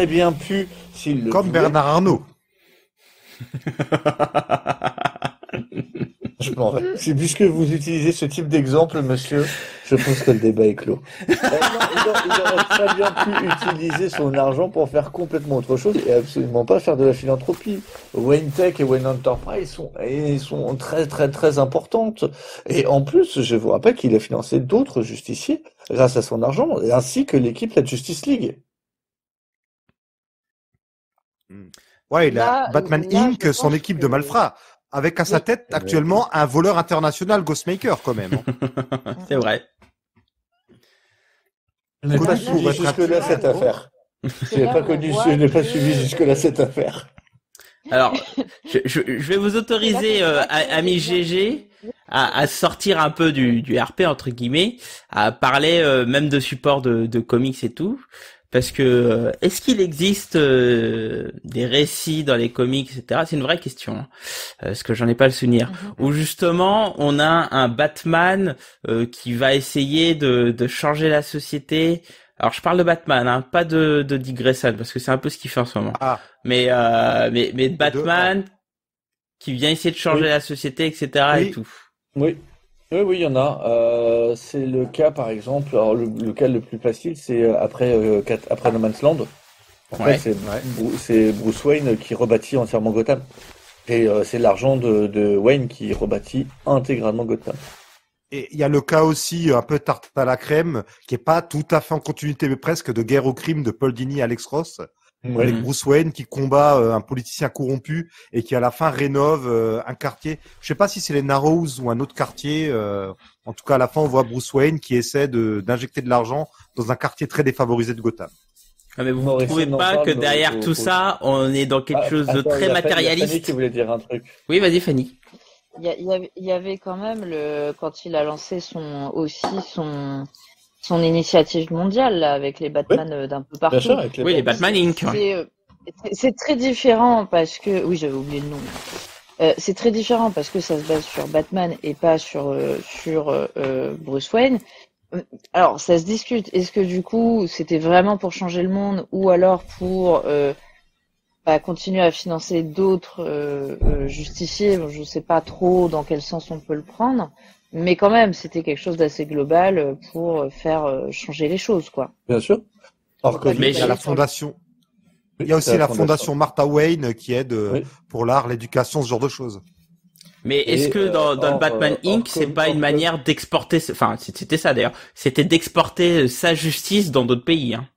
bien pu, s'il le Comme voulait. Bernard Arnault. Je m'en vais. C'est puisque vous utilisez ce type d'exemple, monsieur, je pense que le débat est clos. Il aurait très bien pu utiliser son argent pour faire complètement autre chose et absolument pas faire de la philanthropie. Wayne Tech et Wayne Enterprise sont très très très importantes. Et en plus, je vous rappelle qu'il a financé d'autres justiciers grâce à son argent, ainsi que l'équipe la Justice League. Ouais, il a Batman Inc., son équipe de malfrats, avec à sa tête actuellement un voleur international Ghostmaker quand même. C'est vrai. Je n'ai pas suivi jusque-là cette affaire. Je n'ai pas suivi jusque-là cette affaire. Alors, je vais vous autoriser, ami GG, à sortir un peu du RP entre guillemets, à parler même de support de comics et tout. Parce que est-ce qu'il existe des récits dans les comics, etc. C'est une vraie question, hein, parce que j'en ai pas le souvenir. Où justement on a un Batman qui va essayer de changer la société. Alors je parle de Batman, hein, pas de Dick Grayson, parce que c'est un peu ce qu'il fait en ce moment. Mais de Batman qui vient essayer de changer la société, etc. et tout. Oui, il y en a. C'est le cas, par exemple. Alors, le cas le plus facile, c'est après No Man's Land. En fait, c'est Bruce Wayne qui rebâtit entièrement Gotham. Et c'est l'argent de Wayne qui rebâtit intégralement Gotham. Et il y a le cas aussi un peu tarte à la crème, qui est pas tout à fait en continuité, mais presque, de Guerre au crime de Paul Dini et Alex Ross. Avec Bruce Wayne qui combat un politicien corrompu et qui à la fin rénove un quartier. Je sais pas si c'est les Narrows ou un autre quartier. En tout cas, à la fin, on voit Bruce Wayne qui essaie d'injecter de l'argent dans un quartier très défavorisé de Gotham. Ah, mais vous ne trouvez pas que derrière tout ça, on est dans quelque chose de très matérialiste? Fanny qui voulait dire un truc. Oui, vas-y, Fanny. Il y avait quand même quand il a lancé son initiative mondiale là, avec les Batman d'un peu partout. Bien sûr, les Batman Inc. C'est très différent parce que j'avais oublié le nom. C'est très différent parce que ça se base sur Batman et pas sur Bruce Wayne. Alors ça se discute. Est-ce que du coup c'était vraiment pour changer le monde ou alors pour continuer à financer d'autres justiciers? Je sais pas trop dans quel sens on peut le prendre. Mais quand même, c'était quelque chose d'assez global pour faire changer les choses, quoi. Bien sûr. Alors que il y a la fondation. Il y a aussi la fondation Martha Wayne qui aide pour l'art, l'éducation, ce genre de choses. Mais est-ce que dans le Batman Inc., c'est pas une manière d'exporter, enfin, c'était ça d'ailleurs, c'était d'exporter sa justice dans d'autres pays, hein.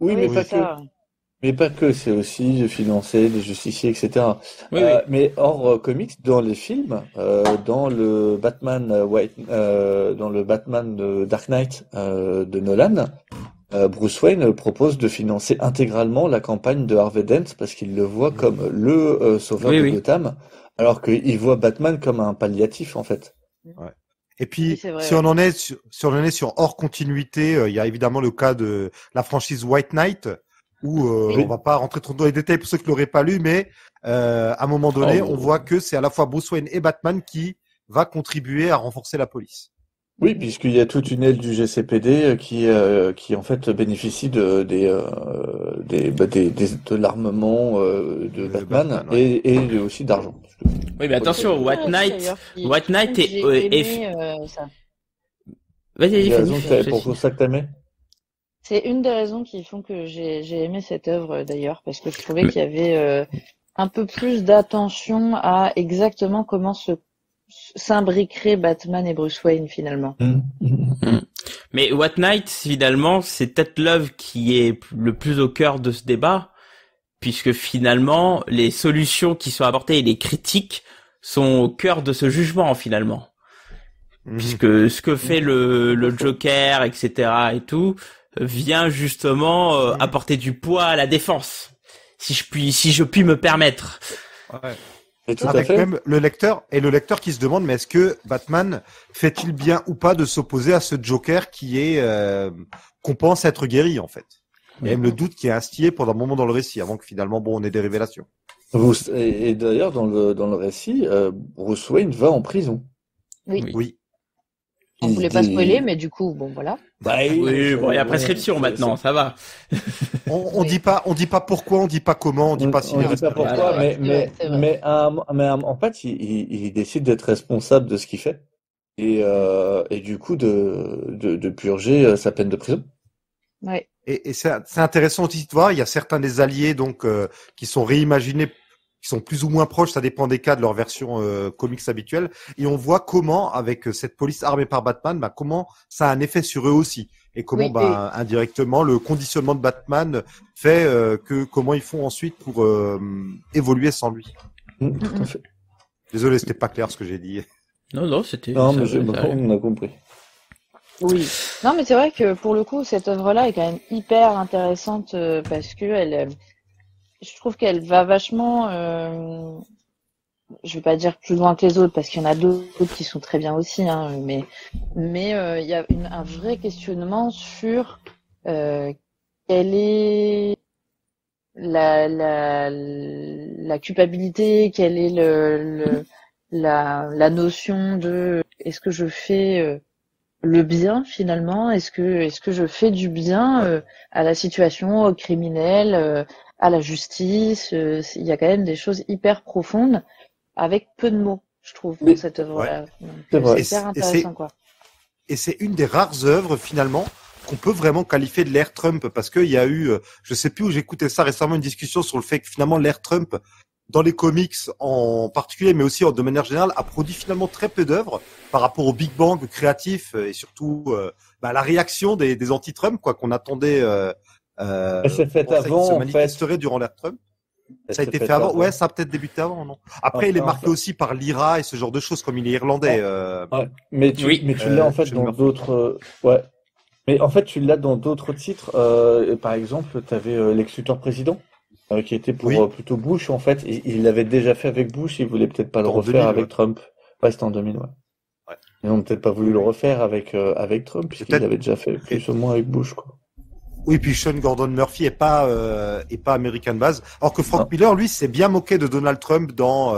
Oui, mais pas que. Mais pas que, c'est aussi de financer des justiciers, etc. Mais hors comics, dans les films, dans le Batman de Dark Knight de Nolan, Bruce Wayne propose de financer intégralement la campagne de Harvey Dent parce qu'il le voit comme le sauveur de Gotham, alors qu'il voit Batman comme un palliatif en fait. Ouais. Et puis, si on en est sur hors continuité, il y a évidemment le cas de la franchise White Knight. Où on va pas rentrer trop dans les détails pour ceux qui l'auraient pas lu, mais à un moment donné, on voit que c'est à la fois Bruce Wayne et Batman qui va contribuer à renforcer la police. Oui, puisqu'il y a toute une aile du GCPD qui en fait bénéficie de l'armement de Batman ouais. et aussi d'argent. Oui, mais attention, White Knight est... Ça. Vas-y, Il y a Fanny, raison pour ça que t'aimais. C'est une des raisons qui font que j'ai aimé cette œuvre d'ailleurs, parce que je trouvais qu'il y avait un peu plus d'attention à exactement comment s'imbriqueraient Batman et Bruce Wayne finalement. Mais White Knight, finalement, c'est peut-être l'œuvre qui est le plus au cœur de ce débat, puisque finalement, les solutions qui sont apportées et les critiques sont au cœur de ce jugement, finalement. Puisque ce que fait le Joker, etc. et tout, vient justement apporter du poids à la défense. Si je puis me permettre. Ouais. Et tout à Avec fait. même le lecteur qui se demande, mais est-ce que Batman fait-il bien ou pas de s'opposer à ce Joker qu'on pense être guéri, en fait? Il y a même le doute qui est instillé pendant un moment dans le récit, avant que finalement, on ait des révélations. Et d'ailleurs, dans le récit, Bruce Wayne va en prison. Oui. On voulait pas spoiler, mais du coup, bon voilà. Oui, bon, il y a prescription maintenant, ça va. On dit pas pourquoi, on dit pas comment, on dit pas s'il est on dit pas responsable. pourquoi, C'est vrai. en fait, il décide d'être responsable de ce qu'il fait et du coup de purger sa peine de prison. Ouais. Et c'est intéressant aussi de voir, il y a certains des alliés donc qui sont réimaginés, qui sont plus ou moins proches, ça dépend des cas de leur version comics habituelle, et on voit comment avec cette police armée par Batman, comment ça a un effet sur eux aussi, et comment indirectement le conditionnement de Batman fait comment ils font ensuite pour évoluer sans lui. Tout à fait. Désolé, c'était pas clair ce que j'ai dit. Non, c'était... Non, ça, mais on a compris. Oui. Non, mais c'est vrai que pour le coup, cette œuvre-là est quand même hyper intéressante parce que je trouve qu'elle va vachement, je vais pas dire plus loin que les autres parce qu'il y en a d'autres qui sont très bien aussi, hein, mais il y a un vrai questionnement sur quelle est la culpabilité, quelle est la notion de est-ce que je fais le bien finalement, est-ce que je fais du bien à la situation, aux criminels, à la justice, il y a quand même des choses hyper profondes avec peu de mots, je trouve, dans cette œuvre-là. C'est vrai. C'est hyper intéressant, quoi. Et c'est une des rares œuvres finalement qu'on peut vraiment qualifier de l'ère Trump, parce qu'il y a eu, je sais plus où j'écoutais ça récemment, une discussion sur le fait que finalement l'ère Trump, dans les comics en particulier, mais aussi de manière générale, a produit finalement très peu d'œuvres par rapport au Big Bang créatif et surtout la réaction des anti-Trump, quoi, qu'on attendait. Elle s'est faite avant, se en manifesterait fait. durant l'ère Trump. Ça a été fait avant. Ouais, ça a peut-être débuté avant, non? Après, il est marqué aussi par l'IRA et ce genre de choses, comme il est irlandais. Ouais. Mais tu l'as en fait dans d'autres. Ouais. Mais en fait, tu l'as dans d'autres titres. Par exemple, tu avais Lex Luthor président, qui était pour plutôt Bush en fait. Il l'avait déjà fait avec Bush. Il voulait peut-être pas le refaire avec Trump. Ouais, c'était en 2000. Ouais. Ils n'ont peut-être pas voulu le refaire avec Trump puisqu'il l'avait déjà fait plus ou moins avec Bush, quoi. Oui, puis Sean Gordon Murphy est pas American Base. Alors que Frank Miller, lui, s'est bien moqué de Donald Trump dans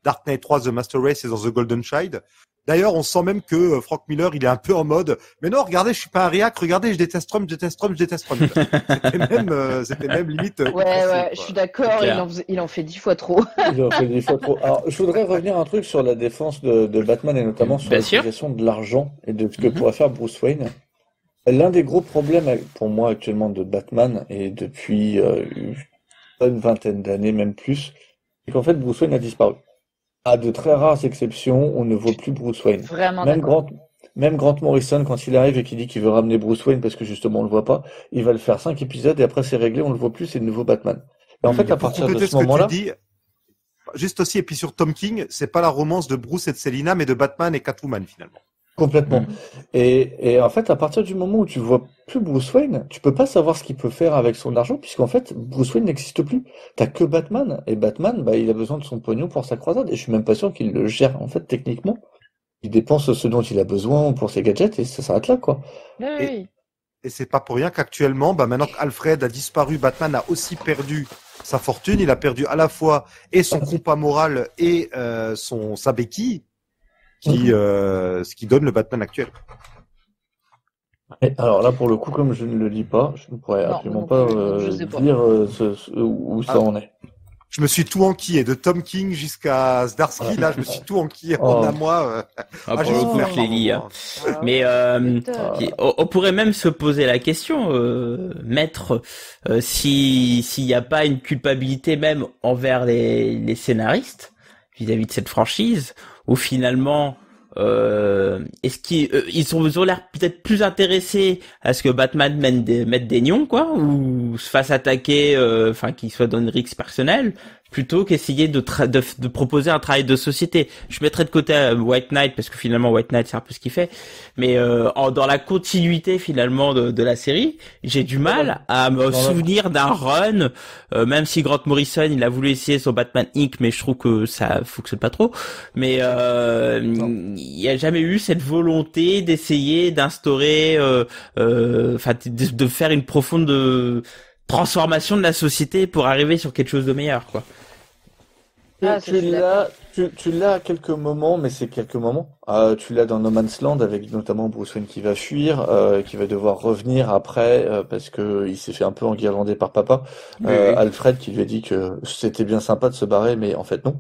Dark Knight 3, The Master Race et dans The Golden Child. D'ailleurs, on sent même que Frank Miller, il est un peu en mode, mais non, regardez, je suis pas un réac, regardez, je déteste Trump. C'était même limite. Ouais, je suis d'accord, il en fait 10 fois trop. Il en fait 10 fois trop. Alors, je voudrais revenir un truc sur la défense de Batman et notamment sur l'utilisation de l'argent et de ce que pourrait faire Bruce Wayne. L'un des gros problèmes pour moi actuellement de Batman et depuis une vingtaine d'années, même plus, c'est qu'en fait Bruce Wayne a disparu. À de très rares exceptions, on ne voit plus Bruce Wayne. Vraiment même Grant Morrison, quand il arrive et qu'il dit qu'il veut ramener Bruce Wayne parce que justement on le voit pas, il va le faire 5 épisodes et après c'est réglé, on le voit plus, c'est le nouveau Batman. Et en fait, à partir de ce moment-là, juste aussi, et puis sur Tom King, c'est pas la romance de Bruce et de Selina, mais de Batman et Catwoman finalement. Complètement. Et en fait, à partir du moment où tu vois plus Bruce Wayne, tu peux pas savoir ce qu'il peut faire avec son argent, puisqu'en fait, Bruce Wayne n'existe plus. T'as que Batman. Et Batman, il a besoin de son pognon pour sa croisade. Et je suis même pas sûr qu'il le gère, en fait, techniquement. Il dépense ce dont il a besoin pour ses gadgets et ça s'arrête là, quoi. Oui. Et c'est pas pour rien qu'actuellement, maintenant qu'Alfred a disparu, Batman a aussi perdu sa fortune. Il a perdu à la fois et son compas moral et sa béquille. ce qui donne le Batman actuel. Et alors là, pour le coup, comme je ne le lis pas, je ne pourrais absolument pas dire où ça en est. Je me suis tout enquillé, de Tom King jusqu'à Zdarsky, là, je me suis tout enquillé en un mois. Pour le coup, je les lis. Mais on pourrait même se poser la question, maître, s'il n'y a pas une culpabilité même envers les scénaristes vis-à-vis de cette franchise, ou finalement est-ce qu'ils ont l'air peut-être plus intéressés à ce que Batman mette des nions, quoi, ou se fasse attaquer, qu'il soit dans une rixe personnelle, plutôt qu'essayer de proposer un travail de société. Je mettrais de côté White Knight, parce que finalement White Knight c'est un peu ce qu'il fait, mais dans la continuité finalement de la série, j'ai du mal à me souvenir d'un run, même si Grant Morrison il a voulu essayer son Batman Inc, mais je trouve que ça fonctionne pas trop, mais il y a jamais eu cette volonté d'essayer d'instaurer de faire une profonde transformation de la société pour arriver sur quelque chose de meilleur, quoi. Tu l'as à quelques moments, mais c'est quelques moments. Tu l'as dans No Man's Land avec notamment Bruce Wayne qui va fuir, qui va devoir revenir après parce que il s'est fait un peu enguirlander par papa. Oui. Alfred qui lui a dit que c'était bien sympa de se barrer, mais en fait non.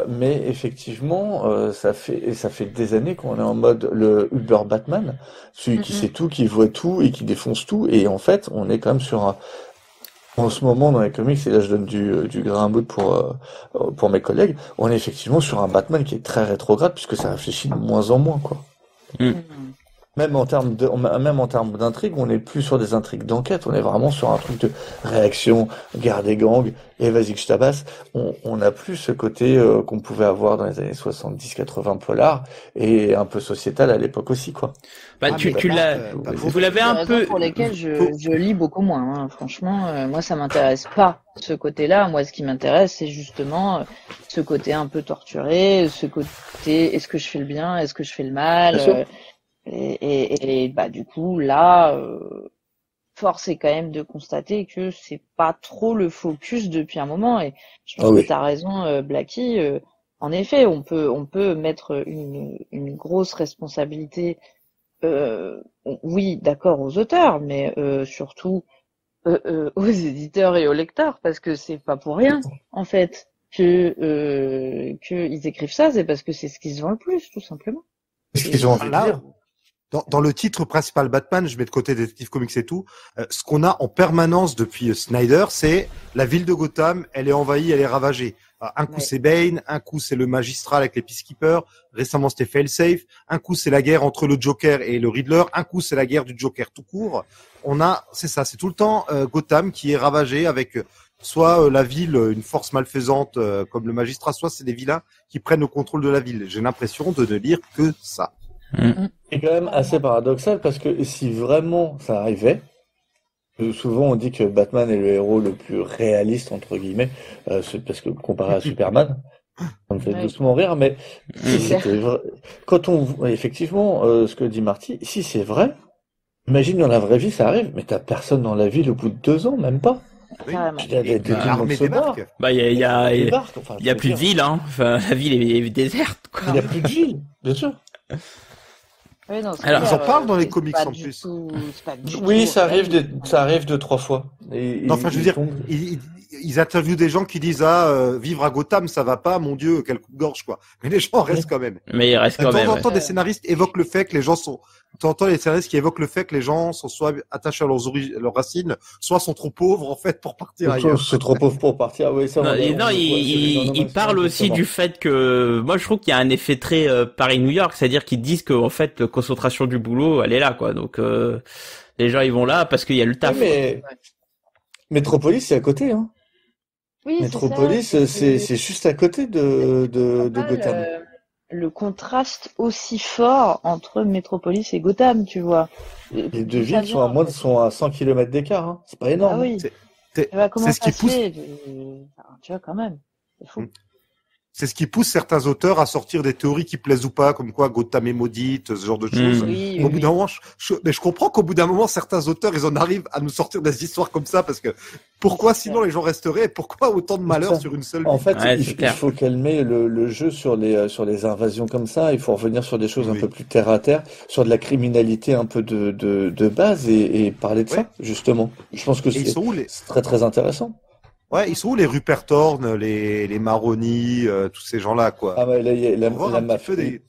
Mais effectivement, ça fait des années qu'on est en mode le Uber Batman, celui qui sait tout, qui voit tout et qui défonce tout. Et en fait, on est quand même sur en ce moment dans les comics, et là je donne du grain à moudre pour mes collègues, on est effectivement sur un Batman qui est très rétrograde puisque ça réfléchit de moins en moins, quoi. Même en termes d'intrigue, on n'est plus sur des intrigues d'enquête, on est vraiment sur un truc de réaction, guerre des gangs, et vas-y que je tabasse. On n'a plus ce côté qu'on pouvait avoir dans les années 70-80 polar, et un peu sociétal à l'époque aussi, quoi. Vous l'avez un peu... Pour lesquels je lis beaucoup moins, hein. Franchement, moi ça m'intéresse pas ce côté-là. Moi ce qui m'intéresse c'est justement ce côté un peu torturé, ce côté est-ce que je fais le bien, est-ce que je fais le mal. Et du coup, là, force est quand même de constater que c'est pas trop le focus depuis un moment. Et je pense que t'as raison, Blacky. En effet, on peut mettre une grosse responsabilité, oui, d'accord, aux auteurs, mais surtout aux éditeurs et aux lecteurs, parce que c'est pas pour rien, en fait, que ils écrivent ça, c'est parce que c'est ce qui se vend le plus, tout simplement. C'est ce qu'ils ont envie de dire. Dans le titre principal Batman, je mets de côté Detective Comics et tout, ce qu'on a en permanence depuis Snyder, c'est la ville de Gotham, elle est envahie, elle est ravagée. Un coup c'est Bane, un coup c'est le magistrat avec les Peacekeepers, récemment c'était Failsafe, un coup c'est la guerre entre le Joker et le Riddler, un coup c'est la guerre du Joker tout court. C'est tout le temps Gotham qui est ravagé avec soit la ville, une force malfaisante comme le magistrat, soit c'est des vilains qui prennent le contrôle de la ville. J'ai l'impression de ne lire que ça. C'est quand même assez paradoxal parce que si vraiment ça arrivait, souvent on dit que Batman est le héros le plus réaliste entre guillemets, c'est parce que comparé à Superman, ça me fait doucement rire, mais si c'était vrai, effectivement ce que dit Marty, si c'est vrai, imagine dans la vraie vie ça arrive, mais t'as personne dans la ville au bout de 2 ans, même pas. Oui. L'armée débarque. Il y a plus de ville, hein. Enfin, la ville est déserte, quoi. Il y a plus de ville, bien sûr. Oui, non, alors, ils en parlent dans les comics en plus. Oui, ça arrive 2-3 fois. Je veux dire, ils interviewent des gens qui disent vivre à Gotham, ça va pas, mon Dieu, quel coupe-gorge, quoi. Mais les gens restent quand même. Mais il reste quand même. De temps en temps, des scénaristes évoquent le fait que les gens sont. De temps en temps, les scénaristes qui évoquent le fait que les gens sont soit attachés à leurs racines, soit sont trop pauvres en fait pour partir ailleurs. C'est trop pauvre pour partir. Oui, ça. Il parle aussi du fait que moi je trouve qu'il y a un effet très Paris-New York, c'est-à-dire qu'ils disent que en fait la concentration du boulot, elle est là, quoi. Donc les gens ils vont là parce qu'il y a le taf. Oui, mais Metropolis c'est à côté, hein. Oui, Metropolis c'est juste à côté de Gotham. Le contraste aussi fort entre Metropolis et Gotham, tu vois. Les deux villes sont à 100 km d'écart, hein. C'est pas énorme. Ah oui. C'est ce qui pousse. Tu vois, quand même. C'est fou. c'est ce qui pousse certains auteurs à sortir des théories qui plaisent ou pas, comme quoi Gotham est maudite, ce genre de choses. Oui, Au bout d'un moment, mais je comprends qu'au bout d'un moment, certains auteurs, ils en arrivent à nous sortir des histoires comme ça, parce que pourquoi sinon les gens resteraient, et pourquoi autant de malheur sur une seule En vie? fait, Ouais, il faut calmer le jeu sur les invasions comme ça. Il faut revenir sur des choses un Oui. peu plus terre à terre, sur de la criminalité un peu de base et parler de Ouais. ça, justement. Je pense que Et ils sont où les... c'est très très intéressant. Ouais, ils sont où les Rupert Thorne, les Maroni, tous ces gens-là, quoi. Ah ouais, là, il y a Faut voir la un petit peu mafia. des...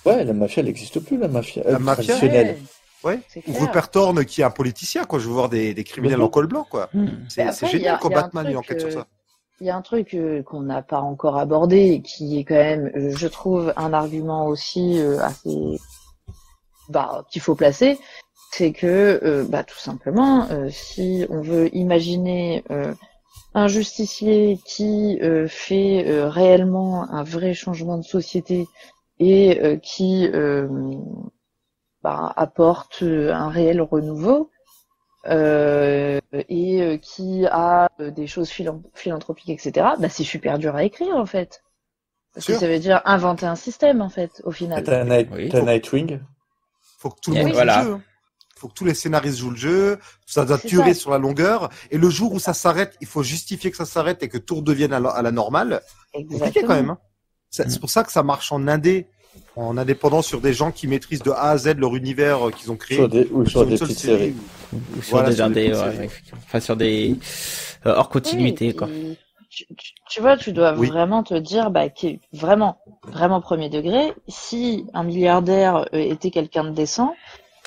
Ouais, la mafia, elle n'existe plus, la mafia. La mafia Traditionnelle. Ouais. c'est Ou clair. Rupert Thorne qui est un politicien, quoi. Je veux voir des criminels en col blanc, quoi. Mais C'est après, génial quand il y a un Batman il enquête sur ça. Il y a un truc qu'on n'a pas encore abordé et qui est quand même, je trouve, un argument aussi assez qu'il faut placer, c'est que tout simplement, si on veut imaginer un justicier qui fait réellement un vrai changement de société et qui apporte un réel renouveau, et qui a des choses philanthropiques, etc., c'est super dur à écrire, en fait. Parce que Sûr. ça veut dire inventer un système, en fait, au final. Oui. T'as Nightwing. Faut que tout le Oui, monde voilà. joue le jeu. Faut que tous les scénaristes jouent le jeu. Ça doit C'est durer ça. sur la longueur. Et le jour où ça s'arrête, il faut justifier que ça s'arrête et que tout redevienne à la normale. Compliqué quand même. Hein. C'est pour ça que ça marche en indépendant sur des gens qui maîtrisent de A à Z leur univers qu'ils ont créé. Sur des Sur petites séries. Ou sur Voilà, des sur des indés, petites ouais, séries. effectivement. Enfin, sur des hors continuité, Oui, quoi. tu vois, tu dois Oui. vraiment te dire, vraiment, vraiment premier degré, si un milliardaire était quelqu'un de décent,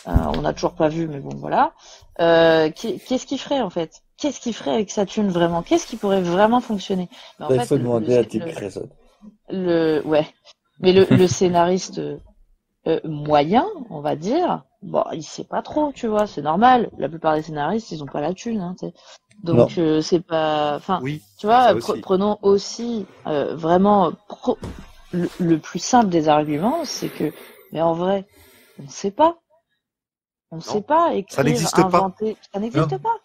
on n'a toujours pas vu, mais bon, voilà, qu'est-ce qu'il ferait, en fait? Qu'est-ce qu'il ferait avec sa thune, vraiment? Qu'est-ce qui pourrait vraiment fonctionner? Mais en Là, il fait, faut demander à Dick Grayson. ouais. Mais le scénariste moyen, on va dire, il sait pas trop, tu vois, c'est normal. La plupart des scénaristes, ils ont pas la thune, hein, tu sais. Donc c'est pas, enfin, Oui. tu vois, ça aussi. prenons aussi vraiment le plus simple des arguments, c'est que, mais en vrai, on sait pas, sait pas écrire, n'existe pas. inventer, ça n'existe Non. pas.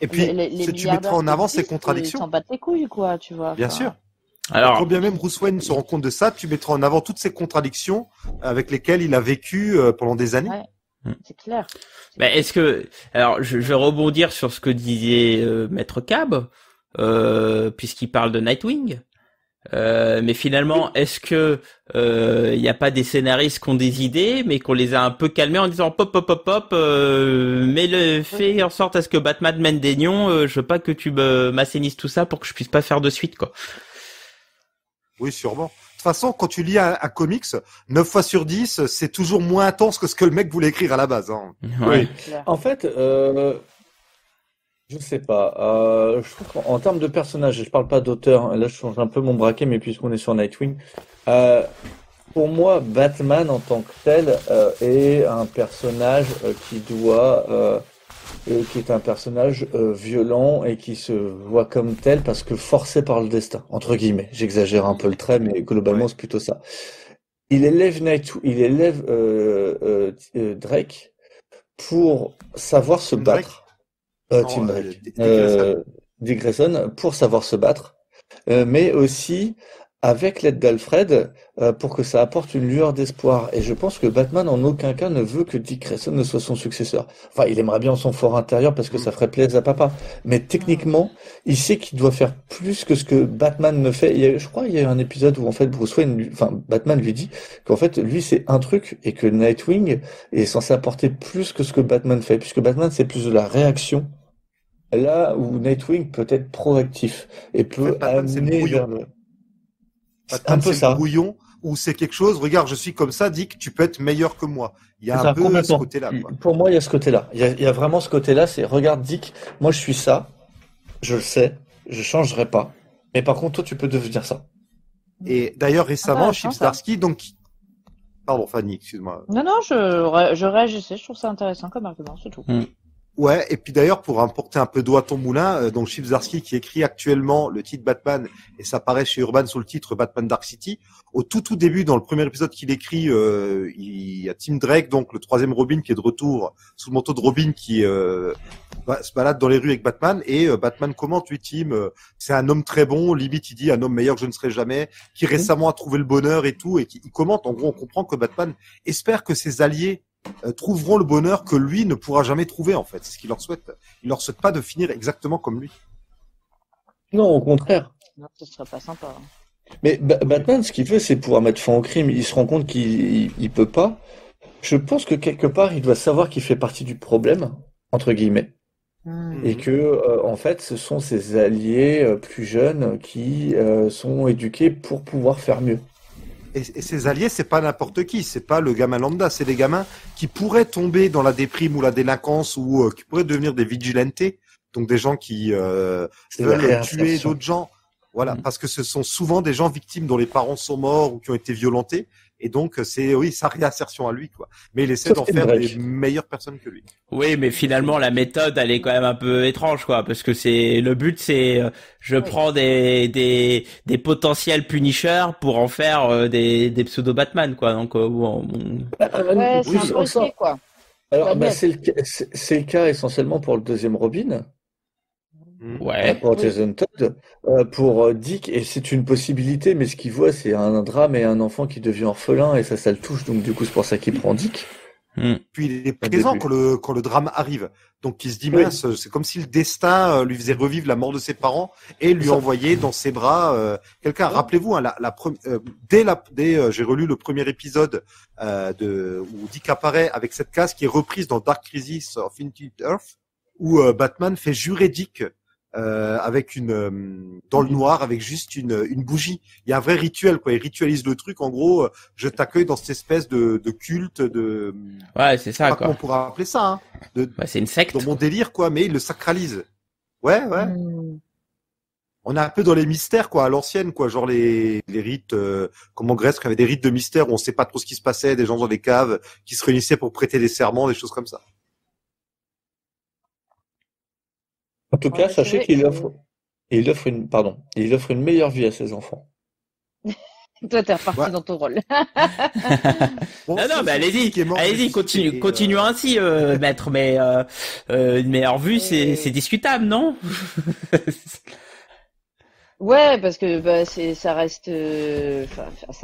Et puis, Les si tu mettras en milliardaires avant qui ces existent, ils contradictions. s'en battent les couilles, quoi, tu vois. Bien enfin. sûr. Alors, Quand bien même Bruce Wayne se rend compte de ça, tu mettras en avant toutes ces contradictions avec lesquelles il a vécu pendant des années. Ouais, c'est clair. est-ce que, alors, je vais rebondir sur ce que disait Maître Cab, puisqu'il parle de Nightwing. Mais finalement, est-ce que il y a pas des scénaristes qui ont des idées, mais qu'on les a un peu calmés en disant pop, mais fais en sorte à ce que Batman mène des nions. Je veux pas que tu m'assainisses tout ça pour que je puisse pas faire de suite, quoi. Oui, sûrement. De toute façon, quand tu lis un comics, 9 fois sur 10, c'est toujours moins intense que ce que le mec voulait écrire à la base. Hein. Ouais. Clair. En fait, je sais pas. Je trouve qu'en termes de personnages, je parle pas d'auteur, hein, là je change un peu mon braquet, mais puisqu'on est sur Nightwing, pour moi, Batman en tant que tel est un personnage qui est un personnage violent et qui se voit comme tel parce que forcé par le destin, entre guillemets. J'exagère un peu le trait, mais globalement c'est plutôt ça. Il élève Drake pour savoir se Tim battre. Non, Tim Drake. Dick Grayson. Dick Grayson pour savoir se battre, mais aussi avec l'aide d'Alfred pour que ça apporte une lueur d'espoir. Et je pense que Batman en aucun cas ne veut que Dick Grayson ne soit son successeur. Enfin, il aimerait bien en son fort intérieur parce que ça ferait plaisir à papa. Mais techniquement, il sait qu'il doit faire plus que ce que Batman ne fait. Je crois qu'il y a eu un épisode où en fait Bruce Wayne, Batman lui dit qu'en fait lui c'est un truc et que Nightwing est censé apporter plus que ce que Batman fait, puisque Batman c'est plus de la réaction. Là où Nightwing peut être proactif et peut Batman, c'est le amener brouillon. vers le... C'est Batman, un peu c'est ça. le brouillon où c'est quelque chose. Regarde, je suis comme ça, Dick, tu peux être meilleur que moi. Il y a C'est un ça, peu ce complètement. côté-là. Quoi. Pour moi, il y a ce côté-là. Il y a vraiment ce côté-là, c'est regarde Dick, moi je suis ça, je le sais, je changerai pas. Mais par contre, toi, tu peux devenir ça. Et d'ailleurs, récemment, Intéressant, Chip ça. Zdarsky, donc... Pardon, Fanny, excuse-moi. Non, je réagissais, je trouve ça intéressant comme argument, c'est tout. Ouais, et puis d'ailleurs, pour importer un peu d'eau à ton moulin, donc Chip Zdarsky qui écrit actuellement le titre Batman, et ça paraît chez Urban sous le titre Batman Dark City, au tout début, dans le premier épisode qu'il écrit, il y a Tim Drake, donc le troisième Robin qui est de retour sous le manteau de Robin qui se balade dans les rues avec Batman, et Batman commente, lui, Tim, c'est un homme très bon, limite il dit un homme meilleur que je ne serai jamais, qui récemment a trouvé le bonheur et tout, et il commente, en gros on comprend que Batman espère que ses alliés trouveront le bonheur que lui ne pourra jamais trouver, en fait. C'est ce qu'il leur souhaite. Il leur souhaite pas de finir exactement comme lui. Non, au contraire. Non, ce serait pas sympa. Hein. Mais Batman, ce qu'il veut, c'est pouvoir mettre fin au crime. Il se rend compte qu'il peut pas. Je pense que quelque part, il doit savoir qu'il fait partie du problème, entre guillemets. Et que, en fait, ce sont ses alliés plus jeunes qui sont éduqués pour pouvoir faire mieux. Et ses alliés, c'est pas n'importe qui, c'est pas le gamin lambda, c'est des gamins qui pourraient tomber dans la déprime ou la délinquance ou qui pourraient devenir des vigilantes, donc des gens qui veulent tuer d'autres gens. Voilà, parce que ce sont souvent des gens victimes dont les parents sont morts ou qui ont été violentés. Et donc, c'est, oui, sa réinsertion à lui, quoi. Mais il essaie d'en faire des meilleures personnes que lui. Oui, mais finalement, la méthode, elle est quand même un peu étrange, quoi, parce que le but, c'est, je prends des potentiels punishers pour en faire des pseudo Batman, quoi. Donc, bon. Ouais, c'est un peu risqué, quoi. Alors, c'est le cas essentiellement pour le deuxième Robin. Ouais. Pour Jason Todd, pour Dick, et c'est une possibilité, mais ce qu'il voit, c'est un drame et un enfant qui devient orphelin, et ça le touche, donc du coup, c'est pour ça qu'il prend Dick. Puis il est présent quand le drame arrive. Donc il se dit, mince, c'est comme si le destin lui faisait revivre la mort de ses parents et lui envoyait dans ses bras quelqu'un. Rappelez-vous, hein, dès j'ai relu le premier épisode où Dick apparaît avec cette case qui est reprise dans Dark Crisis of Infinite Earth, où Batman fait jurer Dick avec dans le noir avec juste une bougie. Il y a un vrai rituel, quoi. Il ritualise le truc. En gros, je t'accueille dans cette espèce de culte Ouais, c'est ça, quoi. On pourra appeler ça, hein. C'est une secte. Dans mon délire, quoi, mais il le sacralise. Ouais. On est un peu dans les mystères, quoi, à l'ancienne, quoi, genre les rites, comme en Grèce, il y avait des rites de mystère où on sait pas trop ce qui se passait, des gens dans des caves qui se réunissaient pour prêter des serments, des choses comme ça. En tout cas, sachez qu'il offre une meilleure vie à ses enfants. Toi, t'es reparti dans ton rôle. Non, mais allez-y, continue ainsi, maître, mais une meilleure vue, c'est discutable, non? Ouais, parce que ça reste,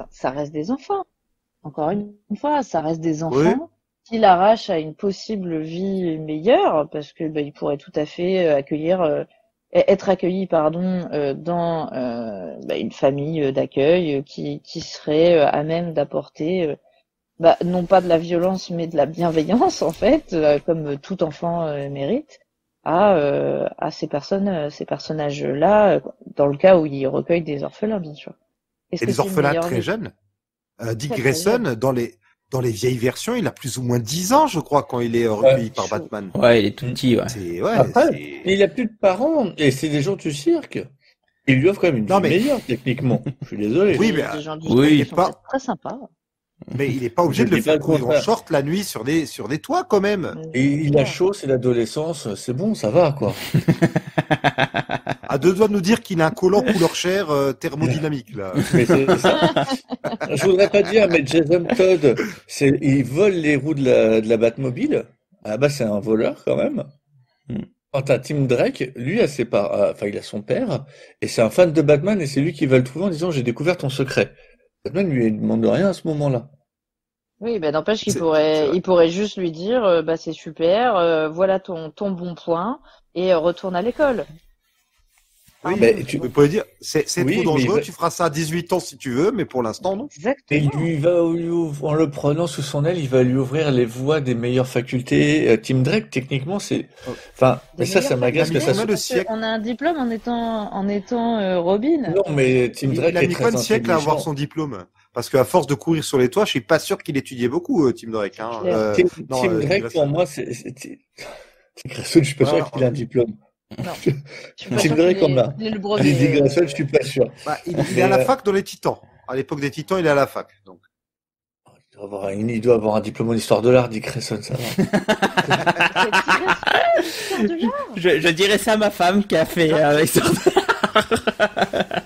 ça reste des enfants. Encore une fois, ça reste des enfants. Qui l'arrache à une possible vie meilleure, parce que il pourrait tout à fait être accueilli dans une famille d'accueil qui serait à même d'apporter non pas de la violence mais de la bienveillance en fait, comme tout enfant mérite à ces personnages-là, dans le cas où ils recueillent des orphelins bien sûr. Et des orphelins très jeunes. Dick Grayson dans les vieilles versions, il a plus ou moins 10 ans, je crois, quand il est recueilli par Batman. Ouais, il est tout petit, ouais. Après, il a plus de parents, et c'est des gens du cirque. Il lui offre quand même une vie meilleure, techniquement. Je suis désolé. Oui, mais il est pas très sympa. Mais il est pas obligé de le faire courir en short la nuit sur des toits, quand même. Et il a chaud, c'est l'adolescence, c'est bon, ça va, quoi. À deux doigts de nous dire qu'il a un collant couleur chair thermodynamique, là. Mais c'est ça. Je voudrais pas dire, mais Jason Todd, il vole les roues de la Batmobile. Ah bah, c'est un voleur, quand même. Quant à Tim Drake, lui, il a son père, et c'est un fan de Batman, et c'est lui qui va le trouver en disant, j'ai découvert ton secret. Batman lui demande rien à ce moment-là. Oui, n'empêche qu'il pourrait juste lui dire, c'est super, voilà ton bon point, et retourne à l'école. Oui, mais tu pourrais dire, c'est trop dangereux, tu feras ça à 18 ans si tu veux, mais pour l'instant, non. Exactement. Et en le prenant sous son aile, il va lui ouvrir les voies des meilleures facultés. Tim Drake, techniquement, mais ça m'agace que ça soit. On a un diplôme en étant Robin. Non, mais Tim Drake il a mis pas de siècle à avoir son diplôme. Parce qu'à force de courir sur les toits, je suis pas sûr qu'il étudiait beaucoup, Tim Drake, hein. Tim Drake, pour moi, je suis pas sûr qu'il a un diplôme. Non. Tim Drake en a. Dick Grayson, je suis pas sûr. Il est à la fac dans les Titans. À l'époque des Titans, il est à la fac. Donc. Il doit avoir un diplôme en histoire de l'art, Dick Grayson, ça va. Je dirais ça à ma femme qui a fait histoire de l'art.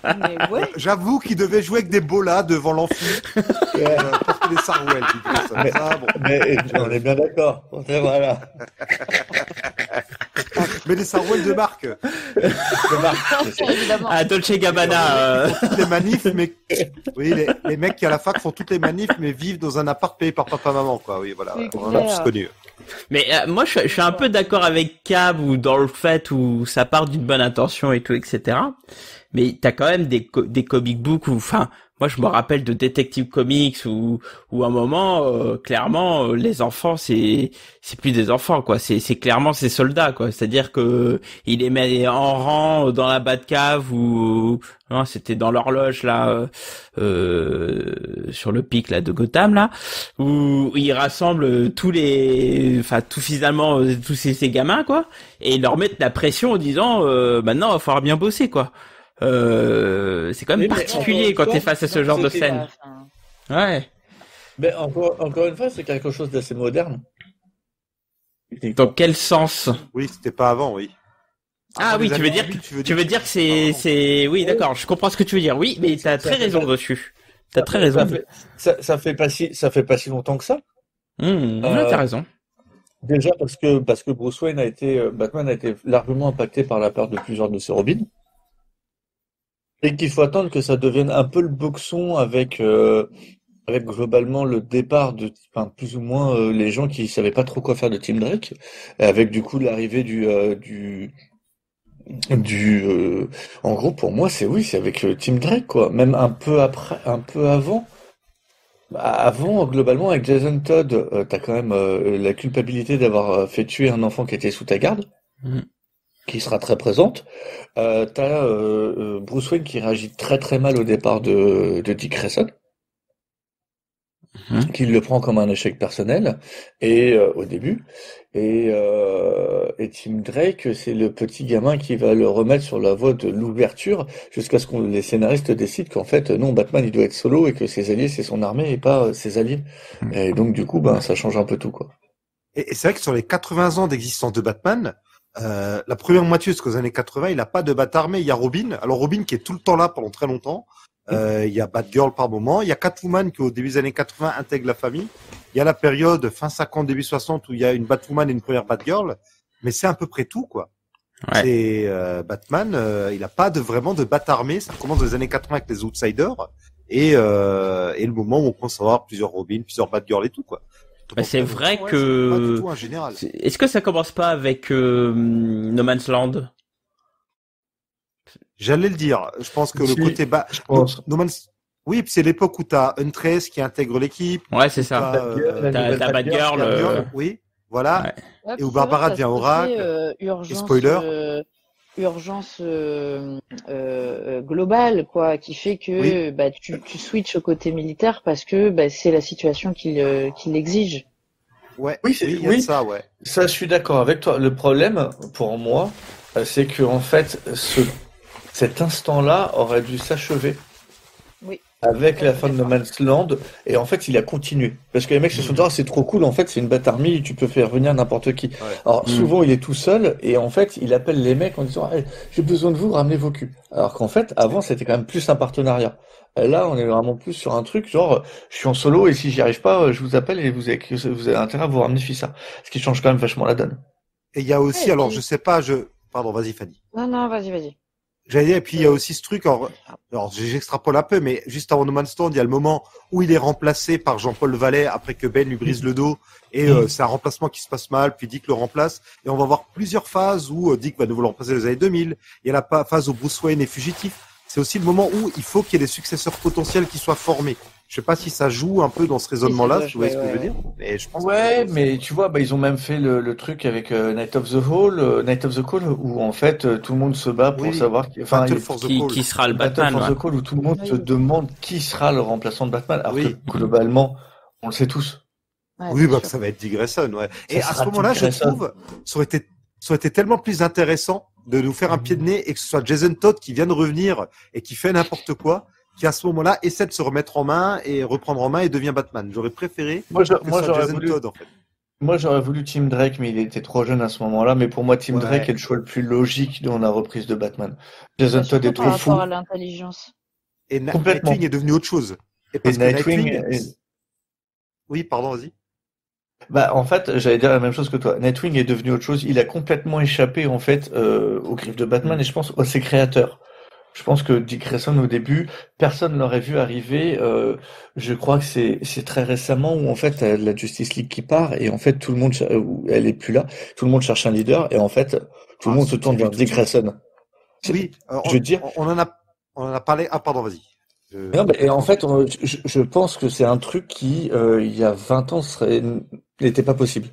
Mais ouais. J'avoue qu'il devait jouer avec des bolas devant l'amphi. Porter des sarouels. Mais on est bien d'accord. Voilà. Mais des sarouels de marque. Évidemment. Ah, Dolce Gabbana. Toutes les manifs, mais oui, les mecs qui à la fac font toutes les manifs, mais vivent dans un appart payé par papa-maman, quoi. Oui, voilà. C'est On a clair. tous connu. Mais moi, je suis un peu d'accord avec Cab ou dans le fait où ça part d'une bonne intention et tout, etc. Mais t'as quand même des comic books où, enfin, moi, je me rappelle de Detective Comics où à un moment, clairement, les enfants, c'est plus des enfants, quoi. C'est clairement ces soldats, quoi. C'est-à-dire que il les met en rang dans la Batcave ou non, c'était dans l'horloge là, sur le pic là de Gotham là, où ils rassemblent tous finalement tous ces gamins, quoi, et ils leur mettent la pression en disant, maintenant, il va falloir bien bosser, quoi. C'est quand même particulier quand t'es face à ce genre de scène. Ouais. Mais encore une fois, c'est quelque chose d'assez moderne. Dans quel sens? Oui, c'était pas avant, oui. Ah oui, tu veux dire que c'est, oui, d'accord, je comprends ce que tu veux dire. Oui, mais t'as très raison dessus. T'as très raison. Ça fait pas si longtemps que ça. T'as raison. Déjà parce que Bruce Wayne Batman a été largement impacté par la perte de plusieurs de ses Robins. Et qu'il faut attendre que ça devienne un peu le boxon avec globalement le départ de, enfin, plus ou moins les gens qui savaient pas trop quoi faire de Tim Drake, et avec du coup l'arrivée en gros pour moi c'est avec Tim Drake, quoi. Même un peu avant. Avant, globalement, avec Jason Todd, t'as quand même la culpabilité d'avoir fait tuer un enfant qui était sous ta garde. Qui sera très présente. T'as Bruce Wayne qui réagit très très mal au départ de Dick Grayson, qui le prend comme un échec personnel, et au début, et Tim Drake, c'est le petit gamin qui va le remettre sur la voie de l'ouverture, jusqu'à ce que les scénaristes décident qu'en fait, non, Batman il doit être solo, et que ses alliés c'est son armée et pas ses alliés. Et donc du coup, ça change un peu tout, quoi. Et c'est vrai que sur les 80 ans d'existence de Batman, la première moitié jusqu'aux années 80, il n'a pas de Bat-Armée, il y a Robin. Alors Robin qui est tout le temps là pendant très longtemps. Il y a Batgirl par moment. Il y a Catwoman qui au début des années 80 intègre la famille. Il y a la période fin 50, début 60 où il y a une Batwoman et une première Batgirl. Mais c'est à peu près tout, quoi. Ouais. C'est Batman, il n'a pas vraiment de Bat-Armée. Ça commence dans les années 80 avec les Outsiders. Et le moment où on commence à avoir plusieurs Robin, plusieurs Batgirl et tout, quoi. C'est vrai que... C'est pas du tout un général. Est-ce que ça commence pas avec No Man's Land? J'allais le dire. Je pense que le côté No Man's... Oui, puis c'est l'époque où t'as Huntress qui intègre l'équipe. Ouais, c'est ça. T'as Batgirl. Oui, voilà. Ouais. Et où Barbara devient Oracle. Urgence, spoiler. Urgence globale, quoi, qui fait que tu switches au côté militaire parce que c'est la situation qui l'exige. Ouais. Oui, ça, ouais. Ça, je suis d'accord avec toi. Le problème, pour moi, c'est que en fait, cet instant-là aurait dû s'achever. Oui. Avec la fin de No Man's Land, et en fait il a continué parce que les mecs se sont dit c'est trop cool, en fait c'est une Bat-Army, tu peux faire venir n'importe qui. Alors souvent il est tout seul et en fait il appelle les mecs en disant j'ai besoin de vous, ramenez vos culs. Alors qu'en fait avant c'était quand même plus un partenariat. Et là on est vraiment plus sur un truc genre je suis en solo et si j'y arrive pas je vous appelle et vous avez intérêt à vous ramener Fissa, ce qui change quand même vachement la donne. Et il y a aussi je sais pas pardon, vas-y Fanny. Non vas-y. J'allais dire, et puis il y a aussi ce truc, alors j'extrapole un peu, mais juste avant No Man's Land, il y a le moment où il est remplacé par Jean-Paul Vallée après que Ben lui brise le dos, et c'est un remplacement qui se passe mal, puis Dick le remplace, et on va voir plusieurs phases où Dick va nouveau le remplacer dans les années 2000, il y a la phase où Bruce Wayne est fugitif, c'est aussi le moment où il faut qu'il y ait des successeurs potentiels qui soient formés. Je sais pas si ça joue un peu dans ce raisonnement-là, si vous voyez ce que je veux dire. Mais je pense mais tu vois, ils ont même fait le truc avec Night of the Call, où en fait tout le monde se bat pour savoir qui sera le Batman. Battle for the Call, où tout le monde se demande qui sera le remplaçant de Batman, alors que globalement, on le sait tous. Ouais, que ça va être Dick Grayson, ouais. Et à ce moment-là, je trouve, ça aurait été tellement plus intéressant de nous faire un pied de nez et que ce soit Jason Todd qui vient de revenir et qui fait n'importe quoi, qui à ce moment-là essaie de se remettre en main et reprendre en main et devient Batman. J'aurais préféré Moi, que ce soit j'aurais Jason voulu. Todd en fait. Moi, j'aurais voulu Tim Drake, mais il était trop jeune à ce moment-là. Mais pour moi, Tim Ouais. Drake est le choix le plus logique dans la reprise de Batman. Jason Bah, Todd surtout est par trop fou. rapport à l'intelligence. Et Complètement. Nightwing est devenu autre chose. Et Et parce que Nightwing, Nightwing, oui, pardon, vas-y. bah, en fait, j'allais dire la même chose que toi. Nightwing est devenu autre chose. Il a complètement échappé, en fait, aux griffes de Batman, et je pense à ses créateurs. Je pense que Dick Grayson, au début, personne l'aurait vu arriver. Je crois que c'est très récemment où, en fait, la Justice League qui part, et en fait, tout le monde, elle est plus là. Tout le monde cherche un leader, et en fait, tout le monde se tourne vers Dick Grayson. Oui, Je veux dire. on en a parlé. Ah, pardon, vas-y. Non, et en fait, je pense que c'est un truc qui, il y a 20 ans, n'était pas possible.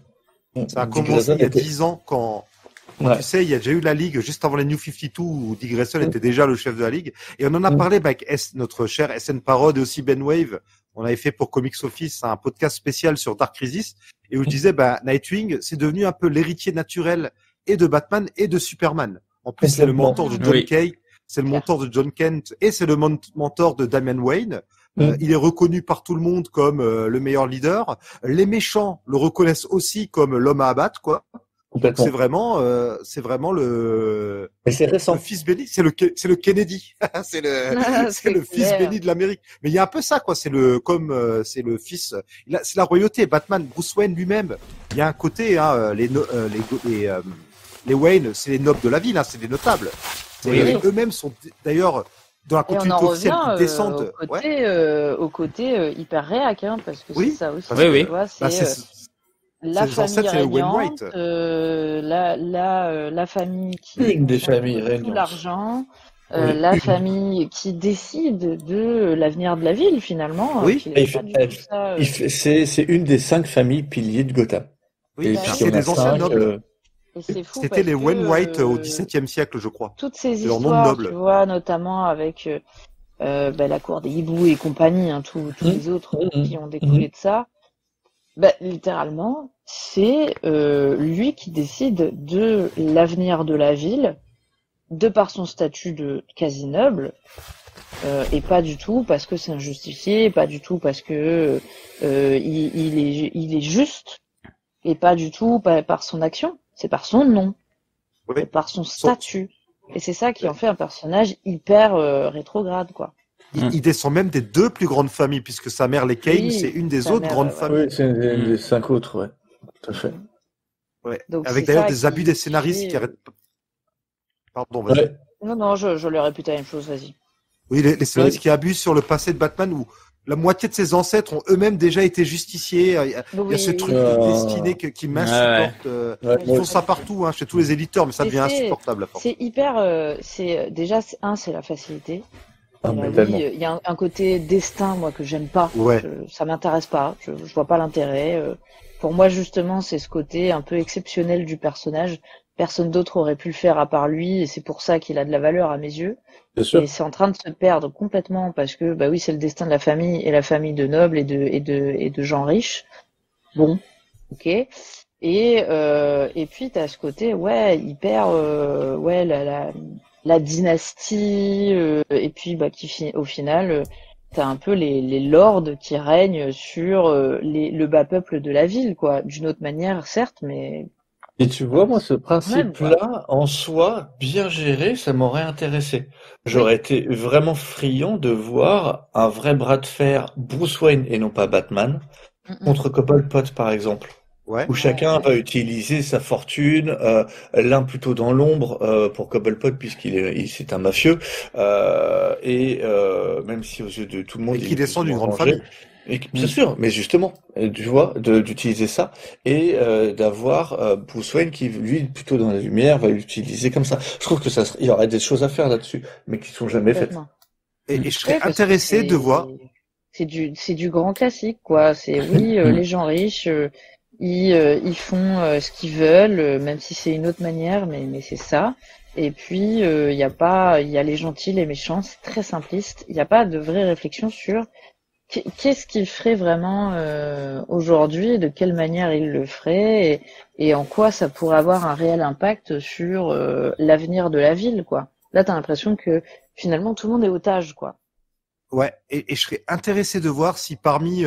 Ça a Dick commencé Grayson il y a était- 10 ans quand Ouais. tu sais, il y a déjà eu la Ligue juste avant les New 52 où Dick Grayson était déjà le chef de la Ligue. Et on en a parlé avec notre cher SN Parod et aussi Ben Wave. On avait fait pour Comics Office un podcast spécial sur Dark Crisis et où je disais, Nightwing, c'est devenu un peu l'héritier naturel et de Batman et de Superman. En plus, c'est le Complètement. mentor de John Oui. Kay, c'est le mentor de John Kent et c'est le mentor de Damian Wayne. Il est reconnu par tout le monde comme le meilleur leader. Les méchants le reconnaissent aussi comme l'homme à abattre, quoi. Donc Complètement. c'est vraiment le Et c'est récent. fils béni, c'est le Kennedy, c'est le fils clair. béni de l'Amérique. Mais il y a un peu ça, quoi. C'est le fils, c'est la royauté. Batman, Bruce Wayne lui-même. Il y a un côté, les Wayne, c'est les nobles de la ville, hein, c'est des notables. Oui. Eux-mêmes sont d'ailleurs dans la Et on continuité en officielle revient ils descendent. au côté hyper réac, hein, parce que Oui. c'est ça aussi. Parce Oui, tu oui. vois, Bah, la ses ancêtres, famille c'est les régnante, Wainwright. la famille qui Une des concentre familles tout régnantes. l'argent, Oui. la famille qui décide de l'avenir de la ville finalement. Oui. qui Et laisse pas du tout ça, c'est une des 5 familles piliers de Gotham. Oui, Et bah puis oui. il y c'est en a des anciens 5, nobles. et c'est fou C'était parce les que, Wainwright au XVIIe siècle, je crois. toutes ces C'est leur nom de histoires, noble. tu vois, notamment avec la cour des hiboux et compagnie, hein, tous les autres qui ont découlé de ça. Littéralement, c'est lui qui décide de l'avenir de la ville, de par son statut de quasi-noble, et pas du tout parce que c'est injustifié, pas du tout parce que il est juste, et pas du tout par son action, c'est par son nom, Oui. c'est par son statut. Et c'est ça qui en fait un personnage hyper rétrograde, quoi. Il descend même des 2 plus grandes familles, puisque sa mère, les Kane, Oui, c'est une des sa autres mère, grandes ouais. familles. Oui, c'est une des 5 autres, ouais. Tout à fait. Ouais. Donc Avec c'est d'ailleurs ça des abus qui des scénaristes fait- qui arrêtent pas. Pardon, vas-y. Ouais. Non, je leur répétais la même chose, vas-y. Oui, les scénaristes qui abusent sur le passé de Batman, où la moitié de ses ancêtres ont eux-mêmes déjà été justiciers. Il y a ce truc de destinée qui m'insupporte. Ouais, Ils font ça partout, hein, chez tous les éditeurs, mais ça Et devient c'est- insupportable à force. C'est hyper. Déjà, c'est la facilité. Ah, Et là, mais oui, tellement. il y a un côté destin, moi, que j'aime pas. Ouais. Ça m'intéresse pas. Je vois pas l'intérêt. Pour moi, justement, c'est ce côté un peu exceptionnel du personnage. Personne d'autre aurait pu le faire à part lui, et c'est pour ça qu'il a de la valeur à mes yeux. Bien sûr. Et c'est en train de se perdre complètement parce que, oui, c'est le destin de la famille et la famille de nobles et de gens riches. Bon, ok. Et puis t'as ce côté, ouais, hyper, ouais, la dynastie, et puis au final, t'as un peu les lords qui règnent sur le bas peuple de la ville, quoi. D'une autre manière, certes, mais Et tu vois, moi, ce même, principe-là, en soi, bien géré, ça m'aurait intéressé. J'aurais été vraiment friand de voir un vrai bras de fer Bruce Wayne et non pas Batman contre Cobblepot, par exemple. Ouais. Où chacun va utiliser sa fortune, l'un plutôt dans l'ombre pour Cobblepot c'est un mafieux, même si aux yeux de tout le monde Et il qui est plus descend ou d'une moins grande rangé. famille. Bien sûr, mais justement, tu vois, d'utiliser ça et d'avoir Bruce Wayne qui lui plutôt dans la lumière va l'utiliser comme ça. Je trouve que il y aurait des choses à faire là-dessus, mais qui sont jamais faites. complètement. Et je serais Ouais, parce que intéressé de voir. C'est du grand classique, quoi. C'est oui, les gens riches, ils font ce qu'ils veulent, même si c'est une autre manière, mais c'est ça. Et puis il y a les gentils, les méchants, c'est très simpliste. Il n'y a pas de vraie réflexion sur qu'est-ce qu'il ferait vraiment aujourd'hui, de quelle manière il le ferait, et en quoi ça pourrait avoir un réel impact sur l'avenir de la ville, quoi. Là, t'as l'impression que finalement tout le monde est otage, quoi. Ouais, et je serais intéressé de voir si parmi,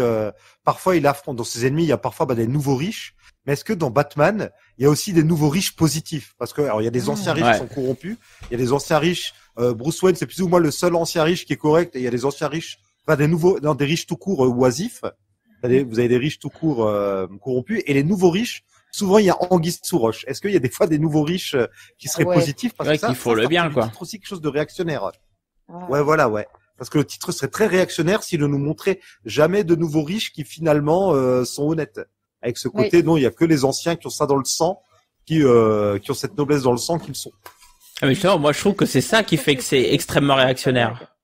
parfois il affronte dans ses ennemis, il y a parfois des nouveaux riches, mais est-ce que dans Batman, il y a aussi des nouveaux riches positifs? Parce que alors il y a des anciens riches qui sont corrompus, il y a des anciens riches. Bruce Wayne, c'est plus ou moins le seul ancien riche qui est correct, et il y a des anciens riches, enfin des riches tout court oisifs. Vous avez des riches tout court corrompus, et les nouveaux riches. Souvent, il y a anguille sous roche. Est-ce qu'il y a des fois des nouveaux riches qui seraient positifs? Parce que ça, qu'il faut le bien, quoi. C'est aussi quelque chose de réactionnaire. Ouais, voilà, ouais. Parce que le titre serait très réactionnaire s'il ne nous montrait jamais de nouveaux riches qui finalement sont honnêtes. Avec ce côté, non, il y a que les anciens qui ont ça dans le sang, qui ont cette noblesse dans le sang qu'ils sont. Ah mais justement, moi je trouve que c'est ça qui fait que c'est extrêmement réactionnaire.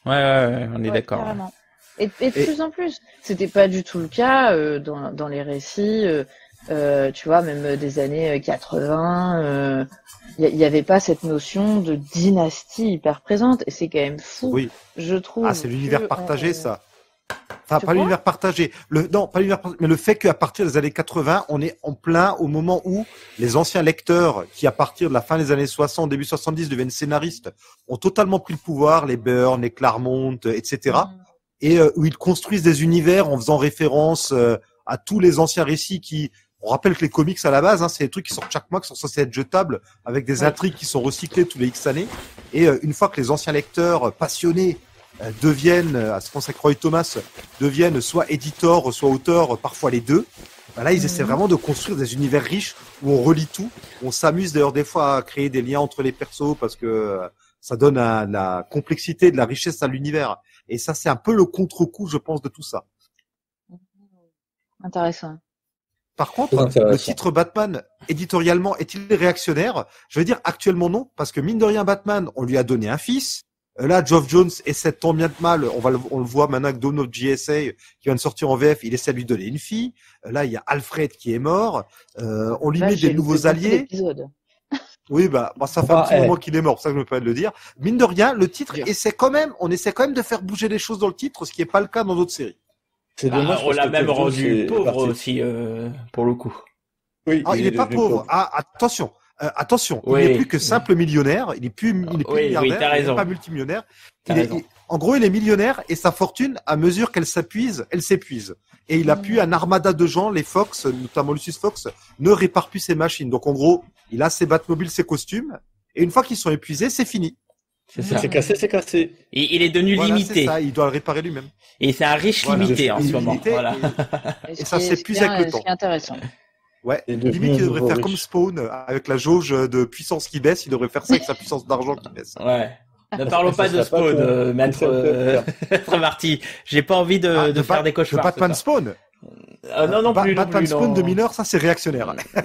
Ouais, on est d'accord. Carrément. Et de plus en plus, c'était pas du tout le cas dans les récits. Tu vois, même des années 80, il y avait pas cette notion de dynastie hyper présente, et c'est quand même fou, je trouve. Ah, c'est l'univers partagé, ça. Enfin, pas l'univers partagé. Non, pas l'univers partagé, mais le fait qu'à partir des années 80, on est en plein au moment où les anciens lecteurs, qui à partir de la fin des années 60, début 70, deviennent scénaristes, ont totalement pris le pouvoir, les Byrne, les Claremont, etc. Et où ils construisent des univers en faisant référence à tous les anciens récits qui... On rappelle que les comics à la base, c'est des trucs qui sortent chaque mois, qui sont censés être jetables, avec des intrigues qui sont recyclées tous les X années. Et une fois que les anciens lecteurs passionnés deviennent, à ce qu'on sait que Roy Thomas, deviennent soit éditeurs, soit auteurs, parfois les deux, là ils essaient vraiment de construire des univers riches où on relie tout. On s'amuse d'ailleurs des fois à créer des liens entre les persos parce que ça donne la complexité, de la richesse à l'univers. Et ça, c'est un peu le contre-coup, je pense, de tout ça. Intéressant. Par contre, le titre Batman, éditorialement, est-il réactionnaire? Je veux dire, actuellement non, parce que mine de rien, Batman, on lui a donné un fils. Là, Geoff Jones essaie tant bien de mal, on le voit maintenant avec Dawn of GSA, qui vient de sortir en VF, il essaie de lui donner une fille. Là, il y a Alfred qui est mort. On lui met des nouveaux alliés. Oui, ça fait un petit moment qu'il est mort, pour ça que je me permets de le dire. Mine de rien, le titre on essaie quand même de faire bouger les choses dans le titre, ce qui n'est pas le cas dans d'autres séries. C'est dommage. On l'a même rendu pauvre aussi, pour le coup. Oui. Il n'est pas pauvre. Attention. Il n'est plus que simple millionnaire. Il n'est plus milliardaire. Il n'est pas multimillionnaire. En gros, il est millionnaire et sa fortune, à mesure qu'elle s'épuise, elle s'épuise. Et il a pu un armada de gens, les Fox, notamment Lucius Fox, ne réparent plus ses machines. Donc en gros, il a ses Batmobiles, ses costumes. Et une fois qu'ils sont épuisés, c'est fini. C'est cassé. Et il est devenu limité. C'est ça, il doit le réparer lui-même. Et c'est un riche limité en ce moment. Voilà. Et ça s'épuise avec le temps. C'est intéressant. Ouais, limite, il devrait faire comme Spawn, avec la jauge de puissance qui baisse, il devrait faire ça avec sa puissance d'argent qui baisse. Ouais. Ne parlons pas de Spawn, maître Marty. J'ai pas envie de faire des cauchemars. De Batman Spawn. Non plus. Batman Spawn de Miller, ça c'est réactionnaire. Oui,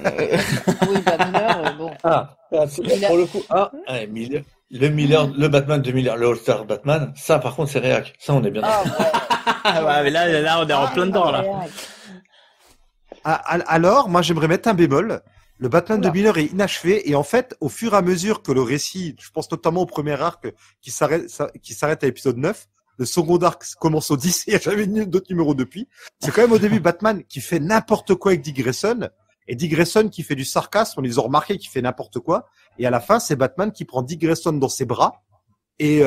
Miller, bon. Pour le coup, Miller. Le Batman de Miller, le All-Star Batman, ça par contre c'est réac. Ça on est bien d'accord. Mais là on est en plein dedans là. Alors, moi j'aimerais mettre un bémol. Le Batman de Miller est inachevé et en fait, au fur et à mesure que le récit, je pense notamment au premier arc qui s'arrête à l'épisode 9, le second arc commence au 10 et il n'y a jamais eu d'autres numéros depuis. C'est quand même au début Batman qui fait n'importe quoi avec Dick Grayson et Dick Grayson qui fait du sarcasme, on les a remarqué qu'il fait n'importe quoi et à la fin c'est Batman qui prend Dick Grayson dans ses bras et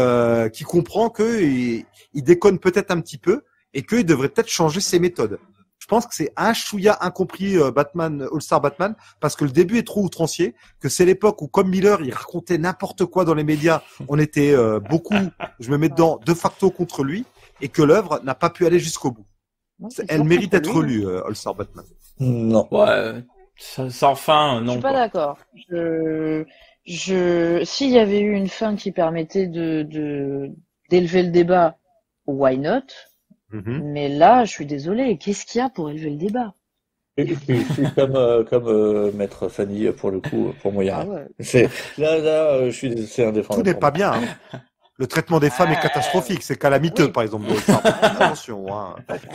qui comprend que il déconne peut-être un petit peu et qu'il devrait peut-être changer ses méthodes. Je pense que c'est un chouïa incompris Batman, All-Star Batman, parce que le début est trop outrancier, que c'est l'époque où, comme Miller, il racontait n'importe quoi dans les médias, on était beaucoup, je me mets dedans, de facto contre lui, et que l'œuvre n'a pas pu aller jusqu'au bout. Elle mérite d'être relue, All-Star Batman. Non. Ouais, sans fin, non. Je suis pas d'accord. S'il y avait eu une fin qui permettait d'élever le débat, why not? Mais là, je suis désolé. Qu'est-ce qu'il y a pour élever le débat? Je suis comme Maître Fanny pour le coup, pour moi. C'est c'est indéfendable. Tout n'est pas bien. Le traitement des femmes est catastrophique. C'est calamiteux, par exemple. Attention.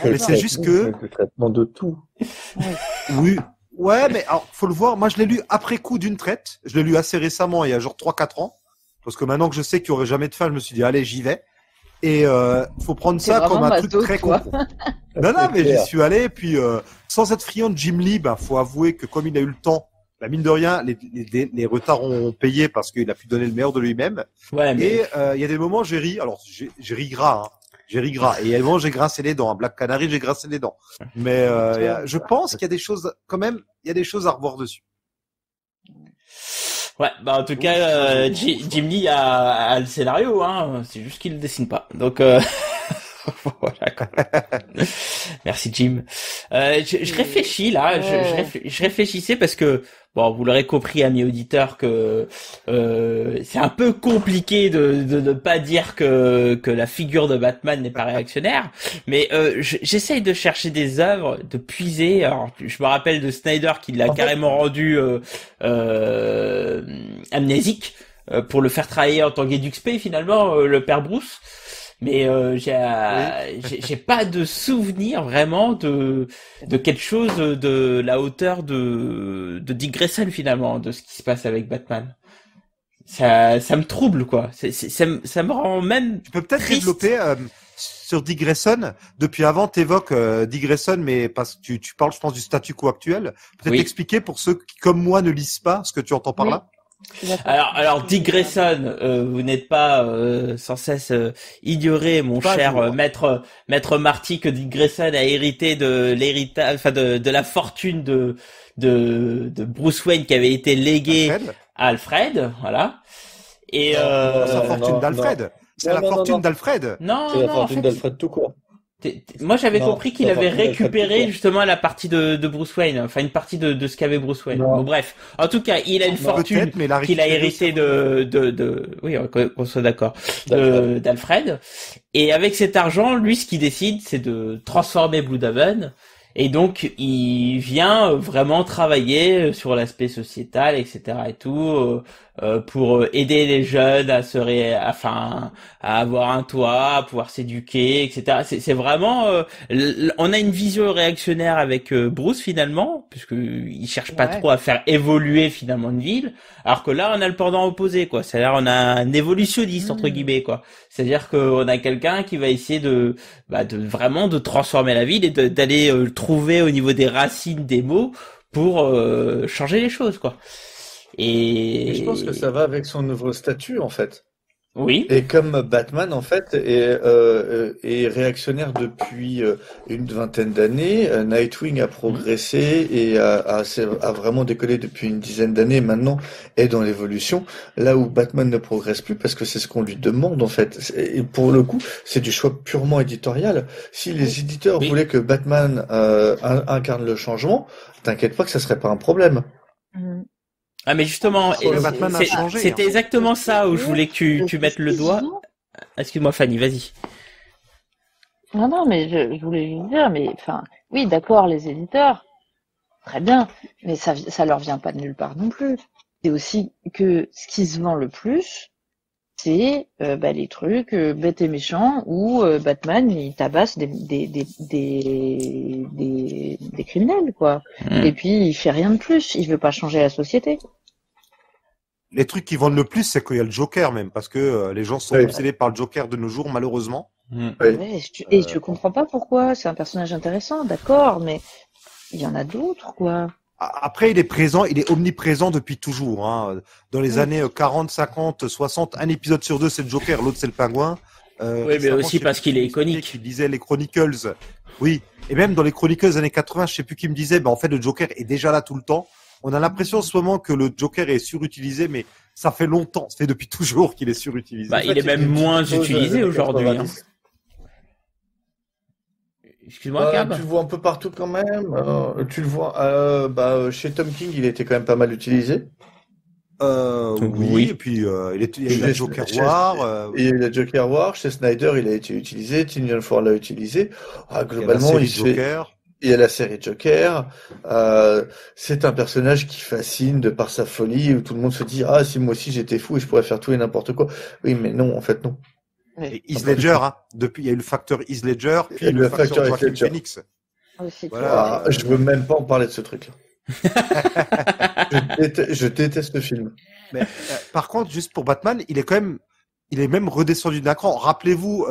Mais c'est juste que le traitement de tout. Oui. Ouais, mais alors faut le voir. Moi, je l'ai lu après coup d'une traite. Je l'ai lu assez récemment, il y a genre 3-4 ans, parce que maintenant que je sais qu'il y aurait jamais de fin, je me suis dit allez, j'y vais. Et faut prendre ça comme un truc très con. Non, mais j'y suis allé. Puis sans être friand de Jim Lee, faut avouer que comme il a eu le temps, mine de rien, les retards ont payé parce qu'il a pu donner le meilleur de lui-même. Ouais, mais... Et il y a des moments j'ai ri. Alors j'ai ri gras. j'ai ri gras. Et bon, j'ai grincé les dents. À Black Canary, j'ai grincé les dents. Mais je pense qu'il y a des choses, quand même, il y a des choses à revoir dessus. Ouais, bah en tout cas, Jim Lee a le scénario, hein. C'est juste qu'il le dessine pas. Donc voilà. Quoi. Merci Jim. Je réfléchis là. Je réfléchissais parce que bon, vous l'aurez compris, amis auditeurs, que c'est un peu compliqué de ne pas dire que la figure de Batman n'est pas réactionnaire. Mais j'essaye de chercher des œuvres, de puiser. Alors, je me rappelle de Snyder qui l'a carrément rendu amnésique pour le faire travailler en tant qu'EduxP finalement, le père Bruce. Mais j'ai pas de souvenir vraiment de quelque chose de la hauteur de Dick Grayson finalement, de ce qui se passe avec Batman. Ça me trouble quoi. Ça me rend même. Tu peux peut-être triste. développer sur Dick Grayson. Depuis avant, t'évoques Dick Grayson, mais parce que tu parles, je pense, du statu quo actuel. Peut-être expliquer pour ceux qui, comme moi, ne lisent pas ce que tu entends par là. Alors Dick Grayson, vous n'êtes pas sans cesse ignoré, mon cher maître Marty, que Dick Grayson a hérité de l'héritage, enfin de la fortune de Bruce Wayne qui avait été léguée à Alfred, voilà. Et c'est la fortune d'Alfred. C'est la fortune d'Alfred. Non, c'est la fortune d'Alfred tout court. Moi, j'avais compris qu'il avait récupéré justement la partie de Bruce Wayne, enfin une partie de ce qu'avait Bruce Wayne. Bon, bref, en tout cas, il a une fortune qu'il a hérité oui, qu'on soit d'accord, d'Alfred. Et avec cet argent, lui, ce qu'il décide, c'est de transformer Blüdhaven. Et donc, il vient vraiment travailler sur l'aspect sociétal, etc. et tout, pour aider les jeunes à à avoir un toit, à pouvoir s'éduquer, etc. C'est vraiment, on a une vision réactionnaire avec Bruce finalement, puisque il cherche pas trop à faire évoluer finalement une ville, alors que là, on a le pendant opposé, quoi. C'est-à-dire, on a un évolutionniste entre guillemets, quoi. C'est-à-dire qu'on a quelqu'un qui va essayer de vraiment de transformer la ville et d'aller trouver au niveau des racines des mots pour changer les choses, quoi. Et je pense que ça va avec son nouveau statut, en fait. Oui. Et comme Batman, en fait, est réactionnaire depuis une vingtaine d'années, Nightwing a progressé et a vraiment décollé depuis une dizaine d'années. Maintenant, est dans l'évolution. Là où Batman ne progresse plus, parce que c'est ce qu'on lui demande, en fait. Et pour le coup, c'est du choix purement éditorial. Si les éditeurs voulaient que Batman incarne le changement, t'inquiète pas que ça serait pas un problème. Ah mais justement, c'était exactement ça où je voulais que tu mettes le doigt. Excuse-moi Fanny, vas-y. Non, mais je voulais juste dire, mais enfin, oui, d'accord, les éditeurs, très bien, mais ça leur vient pas de nulle part non plus. C'est aussi que ce qui se vend le plus, c'est les trucs bêtes et méchants où Batman il tabasse des criminels quoi. Et puis il fait rien de plus, il veut pas changer la société. Les trucs qui vendent le plus, c'est qu'il y a le Joker même, parce que les gens sont obsédés par le Joker de nos jours malheureusement. Et je comprends pas pourquoi, c'est un personnage intéressant, d'accord, mais il y en a d'autres quoi. Après, il est présent, il est omniprésent depuis toujours. Hein. Dans les années 40, 50, 60, un épisode sur deux, c'est le Joker, l'autre, c'est le Pingouin. Oui, mais aussi parce qu'il est iconique. Il disait les Chronicles. Oui, et même dans les Chronicles années 80, je sais plus qui me disait, en fait, le Joker est déjà là tout le temps. On a l'impression en ce moment que le Joker est surutilisé, mais ça fait longtemps, ça fait depuis toujours qu'il est surutilisé. Il est même moins utilisé aujourd'hui. Hein. Excuse-moi, Gab. Tu le vois un peu partout quand même. Tu le vois chez Tom King, il était quand même pas mal utilisé. Oui, et puis il y a eu la Joker War. Il y a eu la Joker War. Chez Snyder, il a été utilisé. Tynion Ford l'a utilisé. Globalement, il y a la série Joker. C'est un personnage qui fascine de par sa folie, où tout le monde se dit si moi aussi j'étais fou et je pourrais faire tout et n'importe quoi. Oui, mais non, en fait non. Et Heath Ledger, depuis il y a eu le facteur Heath Ledger, puis le facteur Joaquin Phoenix. Voilà. Je veux même pas en parler de ce truc-là. je déteste ce film. Mais par contre, juste pour Batman, il est quand même il est même redescendu d'un cran. Rappelez-vous,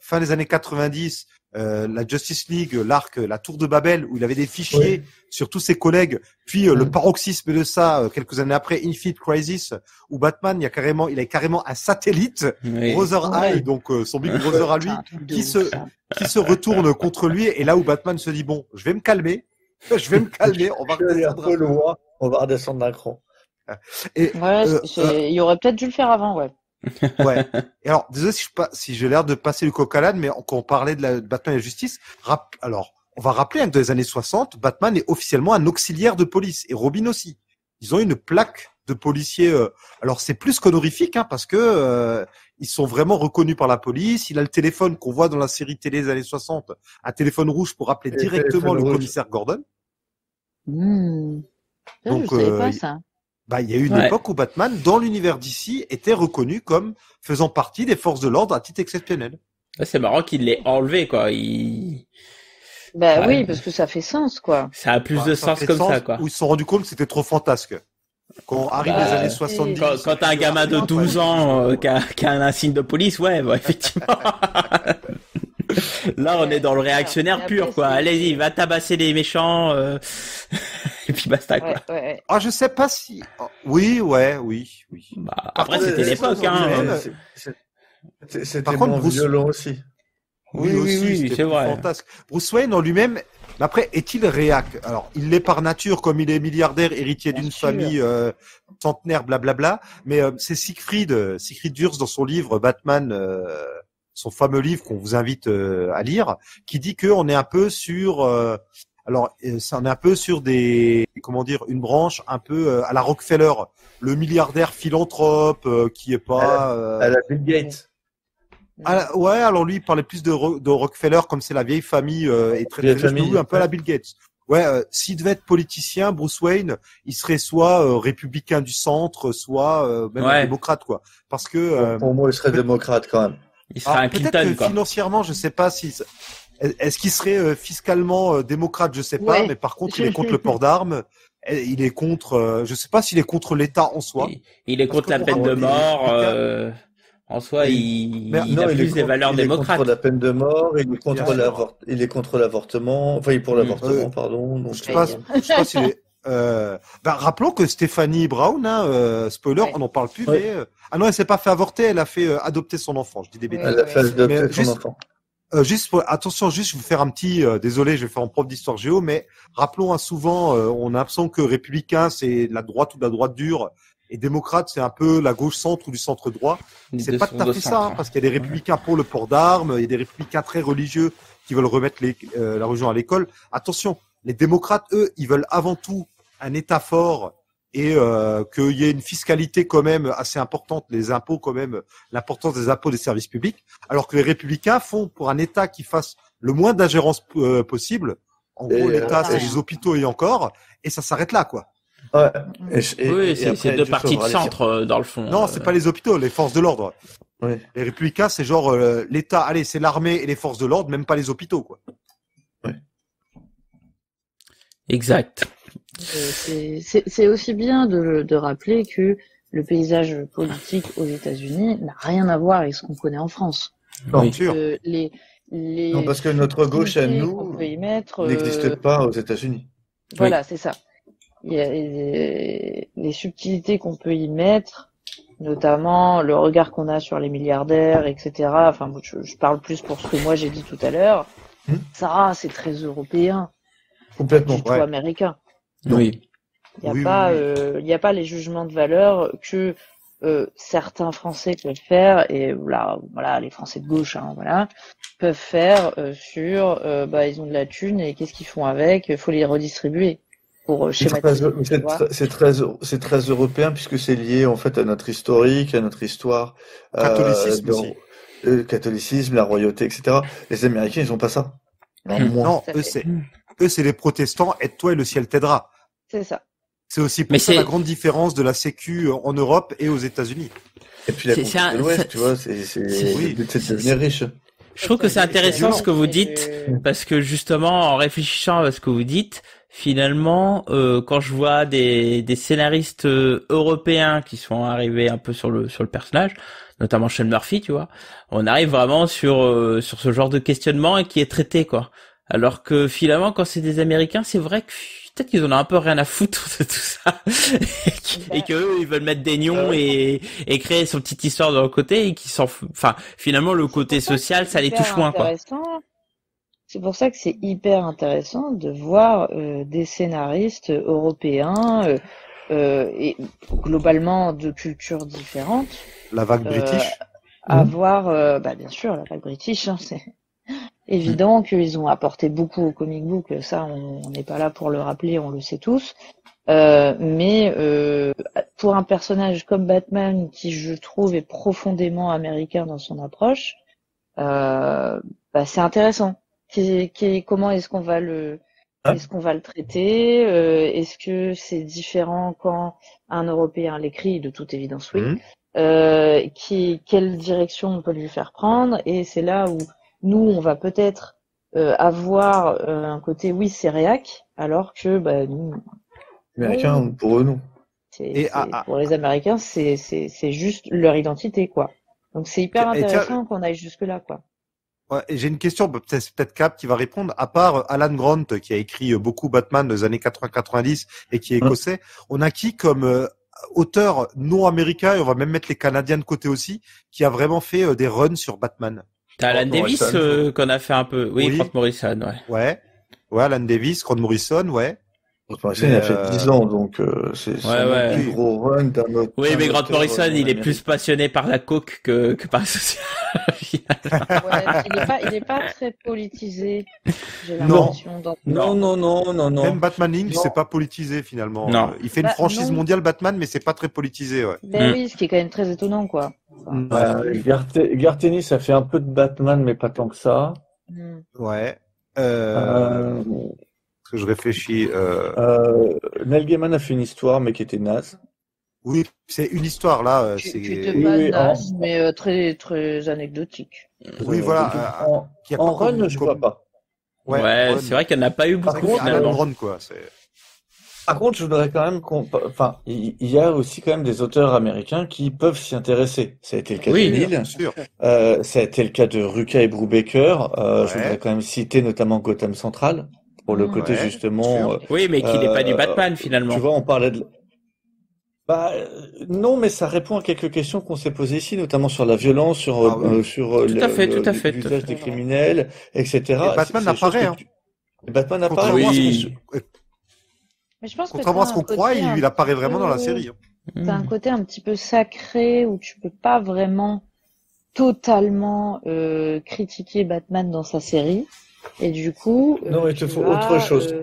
fin des années 90, la Justice League, l'arc, la Tour de Babel, où il avait des fichiers sur tous ses collègues. Puis le paroxysme de ça, quelques années après, Infinite Crisis, où Batman, il a carrément un satellite, Brother Eye, donc son Big Brother à lui, qui se retourne contre lui. Et là où Batman se dit bon, je vais me calmer, on va redescendre d'un cran. Et, il aurait peut-être dû le faire avant, ouais. Ouais. Et alors, désolé si j'ai l'air de passer le coq à l'âne, mais quand on parlait de Batman et la justice, alors, on va rappeler que dans les années 60, Batman est officiellement un auxiliaire de police, et Robin aussi. Ils ont une plaque de policier. Alors, c'est plus qu'honorifique, parce que ils sont vraiment reconnus par la police. Il a le téléphone qu'on voit dans la série télé des années 60, un téléphone rouge pour appeler directement le commissaire Gordon. Je savais pas ça. Il y a eu une époque où Batman, dans l'univers d'ici, était reconnu comme faisant partie des forces de l'ordre à titre exceptionnel. C'est marrant qu'il l'ait enlevé, quoi. Oui, parce que ça fait sens, quoi. Ça a plus de sens comme ça, quoi. Où ils se sont rendus compte que c'était trop fantasque. Quand arrive les années 70. Quand t'as un gamin de 12 ans qui a un insigne de police, effectivement. Là, on est dans le réactionnaire pur, quoi. Allez-y, va tabasser les méchants, et puis basta, quoi. Ouais. Ah, je sais pas si. Oui. Après, c'était l'époque, C'était moins violent aussi. Oui, c'est vrai. Fantasque. Bruce Wayne en lui-même, mais après, est-il réac? Alors, il l'est par nature, comme il est milliardaire, héritier d'une famille centenaire, blablabla. Mais c'est Siegfried Durst dans son livre Batman. Son fameux livre qu'on vous invite à lire, qui dit que on est un peu sur, on est un peu sur une branche un peu à la Rockefeller, le milliardaire philanthrope qui est pas à la Bill Gates. Alors lui il parlait plus de Rockefeller comme c'est la vieille famille et très famille, un peu à la Bill Gates. S'il devait être politicien, Bruce Wayne, il serait soit républicain du centre, soit même démocrate, quoi. Parce que pour moi, il serait démocrate quand même. Il serait un Clinton, peut-être que quoi. Financièrement, je sais pas si est-ce qu'il serait fiscalement démocrate, je sais pas, mais par contre, il est contre le port d'armes. Il est contre, je sais pas s'il est contre l'État en soi. Il est contre la peine de mort. En soi, il a plus des valeurs démocrates. Il est contre la peine de mort, il est contre l'avortement, enfin, il est pour l'avortement, pardon. Donc, je sais pas s'il est. Rappelons que Stéphanie Brown, spoiler, on n'en parle plus, mais non, elle s'est pas fait avorter, elle a fait adopter son enfant. Je dis des bêtises. Elle a fait adopter son enfant. Attention, je vais vous faire un petit. Désolé, je vais faire en prof d'histoire géo, mais rappelons souvent, on a l'impression que républicain c'est la droite ou de la droite dure, et démocrate c'est un peu la gauche centre ou du centre droit. C'est pas tout à fait ça, parce qu'il y a des républicains pour le port d'armes, il y a des républicains très religieux qui veulent remettre la religion à l'école. Attention. Les démocrates, eux, ils veulent avant tout un État fort et qu'il y ait une fiscalité quand même assez importante, les impôts quand même, l'importance des impôts des services publics, alors que les républicains font pour un État qui fasse le moins d'ingérence possible. En gros, l'État, c'est les hôpitaux et encore, et ça s'arrête là, quoi. Ouais. C'est deux partis de centre, dans le fond. Non, c'est pas les hôpitaux, les forces de l'ordre. Oui. Les républicains, c'est genre l'État, allez, c'est l'armée et les forces de l'ordre, même pas les hôpitaux, quoi. Exact. C'est aussi bien de rappeler que le paysage politique aux États-Unis n'a rien à voir avec ce qu'on connaît en France. Non, sûr. Non, parce que notre gauche à nous n'existe pas aux États-Unis. Voilà, c'est ça. Il y a les subtilités qu'on peut y mettre, notamment le regard qu'on a sur les milliardaires, etc. Enfin, je parle plus pour ce que moi j'ai dit tout à l'heure. Ça, c'est très européen. Complètement, du tout américain. Oui. Il n'y a pas les jugements de valeur que certains Français peuvent faire, et voilà, les Français de gauche, peuvent faire sur, ils ont de la thune et qu'est-ce qu'ils font avec, il faut les redistribuer pour schématiser. C'est très européen puisque c'est lié en fait à notre historique, à notre histoire. Catholicisme aussi. Catholicisme, la royauté, etc. Les Américains, ils ont pas ça. Non, eux, c'est les protestants, aide-toi et le ciel t'aidera. C'est ça. C'est aussi pour ça la grande différence de la Sécu en Europe et aux États-Unis. Et puis la conquête de l'Ouest, tu vois, c'est de devenir riche. Je trouve que c'est intéressant ce que vous dites, Euh, parce que justement, en réfléchissant à ce que vous dites, finalement, quand je vois des scénaristes européens qui sont arrivés un peu sur le personnage, notamment Sean Murphy, tu vois, on arrive vraiment sur ce genre de questionnement et qui est traité, quoi. Alors que finalement, quand c'est des Américains, c'est vrai que peut-être qu'ils en ont un peu rien à foutre de tout ça et que eux, ils veulent mettre des nions et créer son petite histoire de leur côté et qui s'en enfin finalement le côté social ça les touche moins, quoi. C'est pour ça que c'est hyper intéressant de voir des scénaristes européens et globalement de cultures différentes La vague british. avoir, bien sûr, la vague british, hein, c'est évident qu'ils ont apporté beaucoup au comic book, ça on n'est pas là pour le rappeler, on le sait tous. Mais pour un personnage comme Batman, qui je trouve est profondément américain dans son approche, c'est intéressant. Comment est-ce qu'on va le traiter? Est-ce que c'est différent quand un Européen l'écrit? De toute évidence, oui. Quelle direction on peut lui faire prendre? Et c'est là où nous, on va peut-être avoir un côté oui, c'est réac, alors que nous, Américains, pour eux, non. pour les Américains, c'est juste leur identité, quoi. Donc c'est hyper intéressant qu'on aille jusque là, quoi. Ouais, et j'ai une question, c'est peut-être Cap qui va répondre. À part Alan Grant qui a écrit beaucoup Batman des années 80-90 et qui est écossais, on a qui comme auteur non américain, et on va même mettre les Canadiens de côté aussi, qui a vraiment fait des runs sur Batman? T'as Alan Davis qu'on a fait un peu. Oui, Grant Morrison, ouais. Ouais, Alan Davis, Grant Morrison, ouais. Grant Morrison, il a fait 10 ans, donc c'est le plus gros run d'un autre. Oui, mais Grant Morrison, il est plus passionné par la coke que par le social. Il est pas très politisé. J'ai l'impression. Non. Même Batman Inc, c'est pas politisé finalement. Non. Il fait une franchise mondiale Batman, mais c'est pas très politisé, ouais. Oui, ce qui est quand même très étonnant, quoi. Garth Ennis a fait un peu de Batman, mais pas tant que ça. Ouais. Que je réfléchis. Neil Gaiman a fait une histoire, mais qui était naze. Oui, c'est une histoire là. Qui était pas naze, mais très très anecdotique. Oui, voilà. En run, je vois pas. Ouais, c'est vrai qu'il n'y en a pas eu beaucoup finalement. Run, quoi. Par contre, je voudrais quand même il y a aussi quand même des auteurs américains qui peuvent s'y intéresser. Ça a été le cas de Neil. Bien sûr. Ça a été le cas de Rucka et Brubaker. Je voudrais quand même citer notamment Gotham Central. Pour le côté justement. Oui, mais qui n'est pas du Batman finalement. Tu vois, on parlait de. Non, mais ça répond à quelques questions qu'on s'est posées ici, notamment sur la violence, sur l'usage des criminels, etc. Et Batman apparaît. Batman apparaît. Oui. Mais je pense contrairement à ce qu'on croit, il apparaît vraiment dans la série. T'as un côté un petit peu sacré où tu peux pas vraiment totalement critiquer Batman dans sa série. Et du coup, non, il te faut autre chose.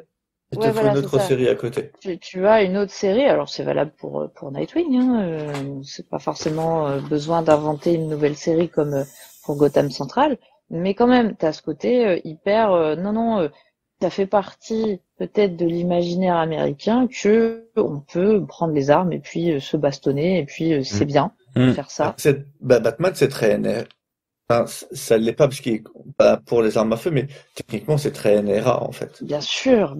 Il te faut une autre série à côté. Tu as une autre série, alors c'est valable pour Nightwing, c'est pas forcément besoin d'inventer une nouvelle série comme pour Gotham Central, mais quand même, t'as ce côté hyper, ça fait partie peut-être de l'imaginaire américain que on peut prendre les armes et puis se bastonner et puis c'est bien de faire ça. Batman, c'est très Enfin, ça l'est pas parce qu'il pour les armes à feu, mais techniquement c'est très NRA en fait. Bien sûr,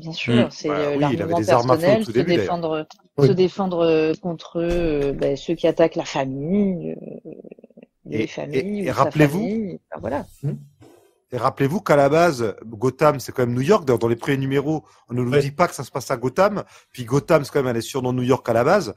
c'est l'armement personnel, se défendre contre ceux qui attaquent la famille, les familles. Et rappelez-vous, voilà. Et rappelez-vous qu'à la base, Gotham, c'est quand même New York. Dans les premiers numéros, on ne nous dit pas que ça se passe à Gotham. Puis Gotham, c'est quand même un surnom New York à la base.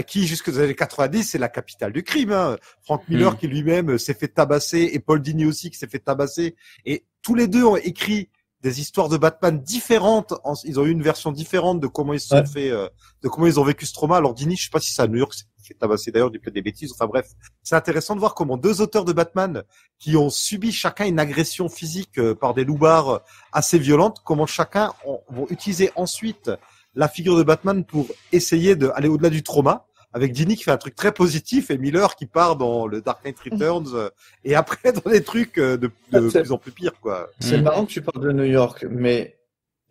Qui, jusqu'aux années 90, c'est la capitale du crime. Hein. Frank Miller, qui lui-même s'est fait tabasser, et Paul Dini aussi, qui s'est fait tabasser. Et tous les deux ont écrit des histoires de Batman différentes. Ils ont eu une version différente de comment ils se sont fait, de comment ils ont vécu ce trauma. Alors Dini, je sais pas si c'est à New York, c'est fait tabasser d'ailleurs, du peut-être des bêtises. Enfin bref, c'est intéressant de voir comment deux auteurs de Batman qui ont subi chacun une agression physique par des loupards assez violentes, comment chacun vont utiliser ensuite la figure de Batman pour essayer d'aller au-delà du trauma. Avec Dini qui fait un truc très positif et Miller qui part dans le Dark Knight Returns et après dans des trucs de plus en plus pires, quoi. C'est marrant que tu parles de New York, mais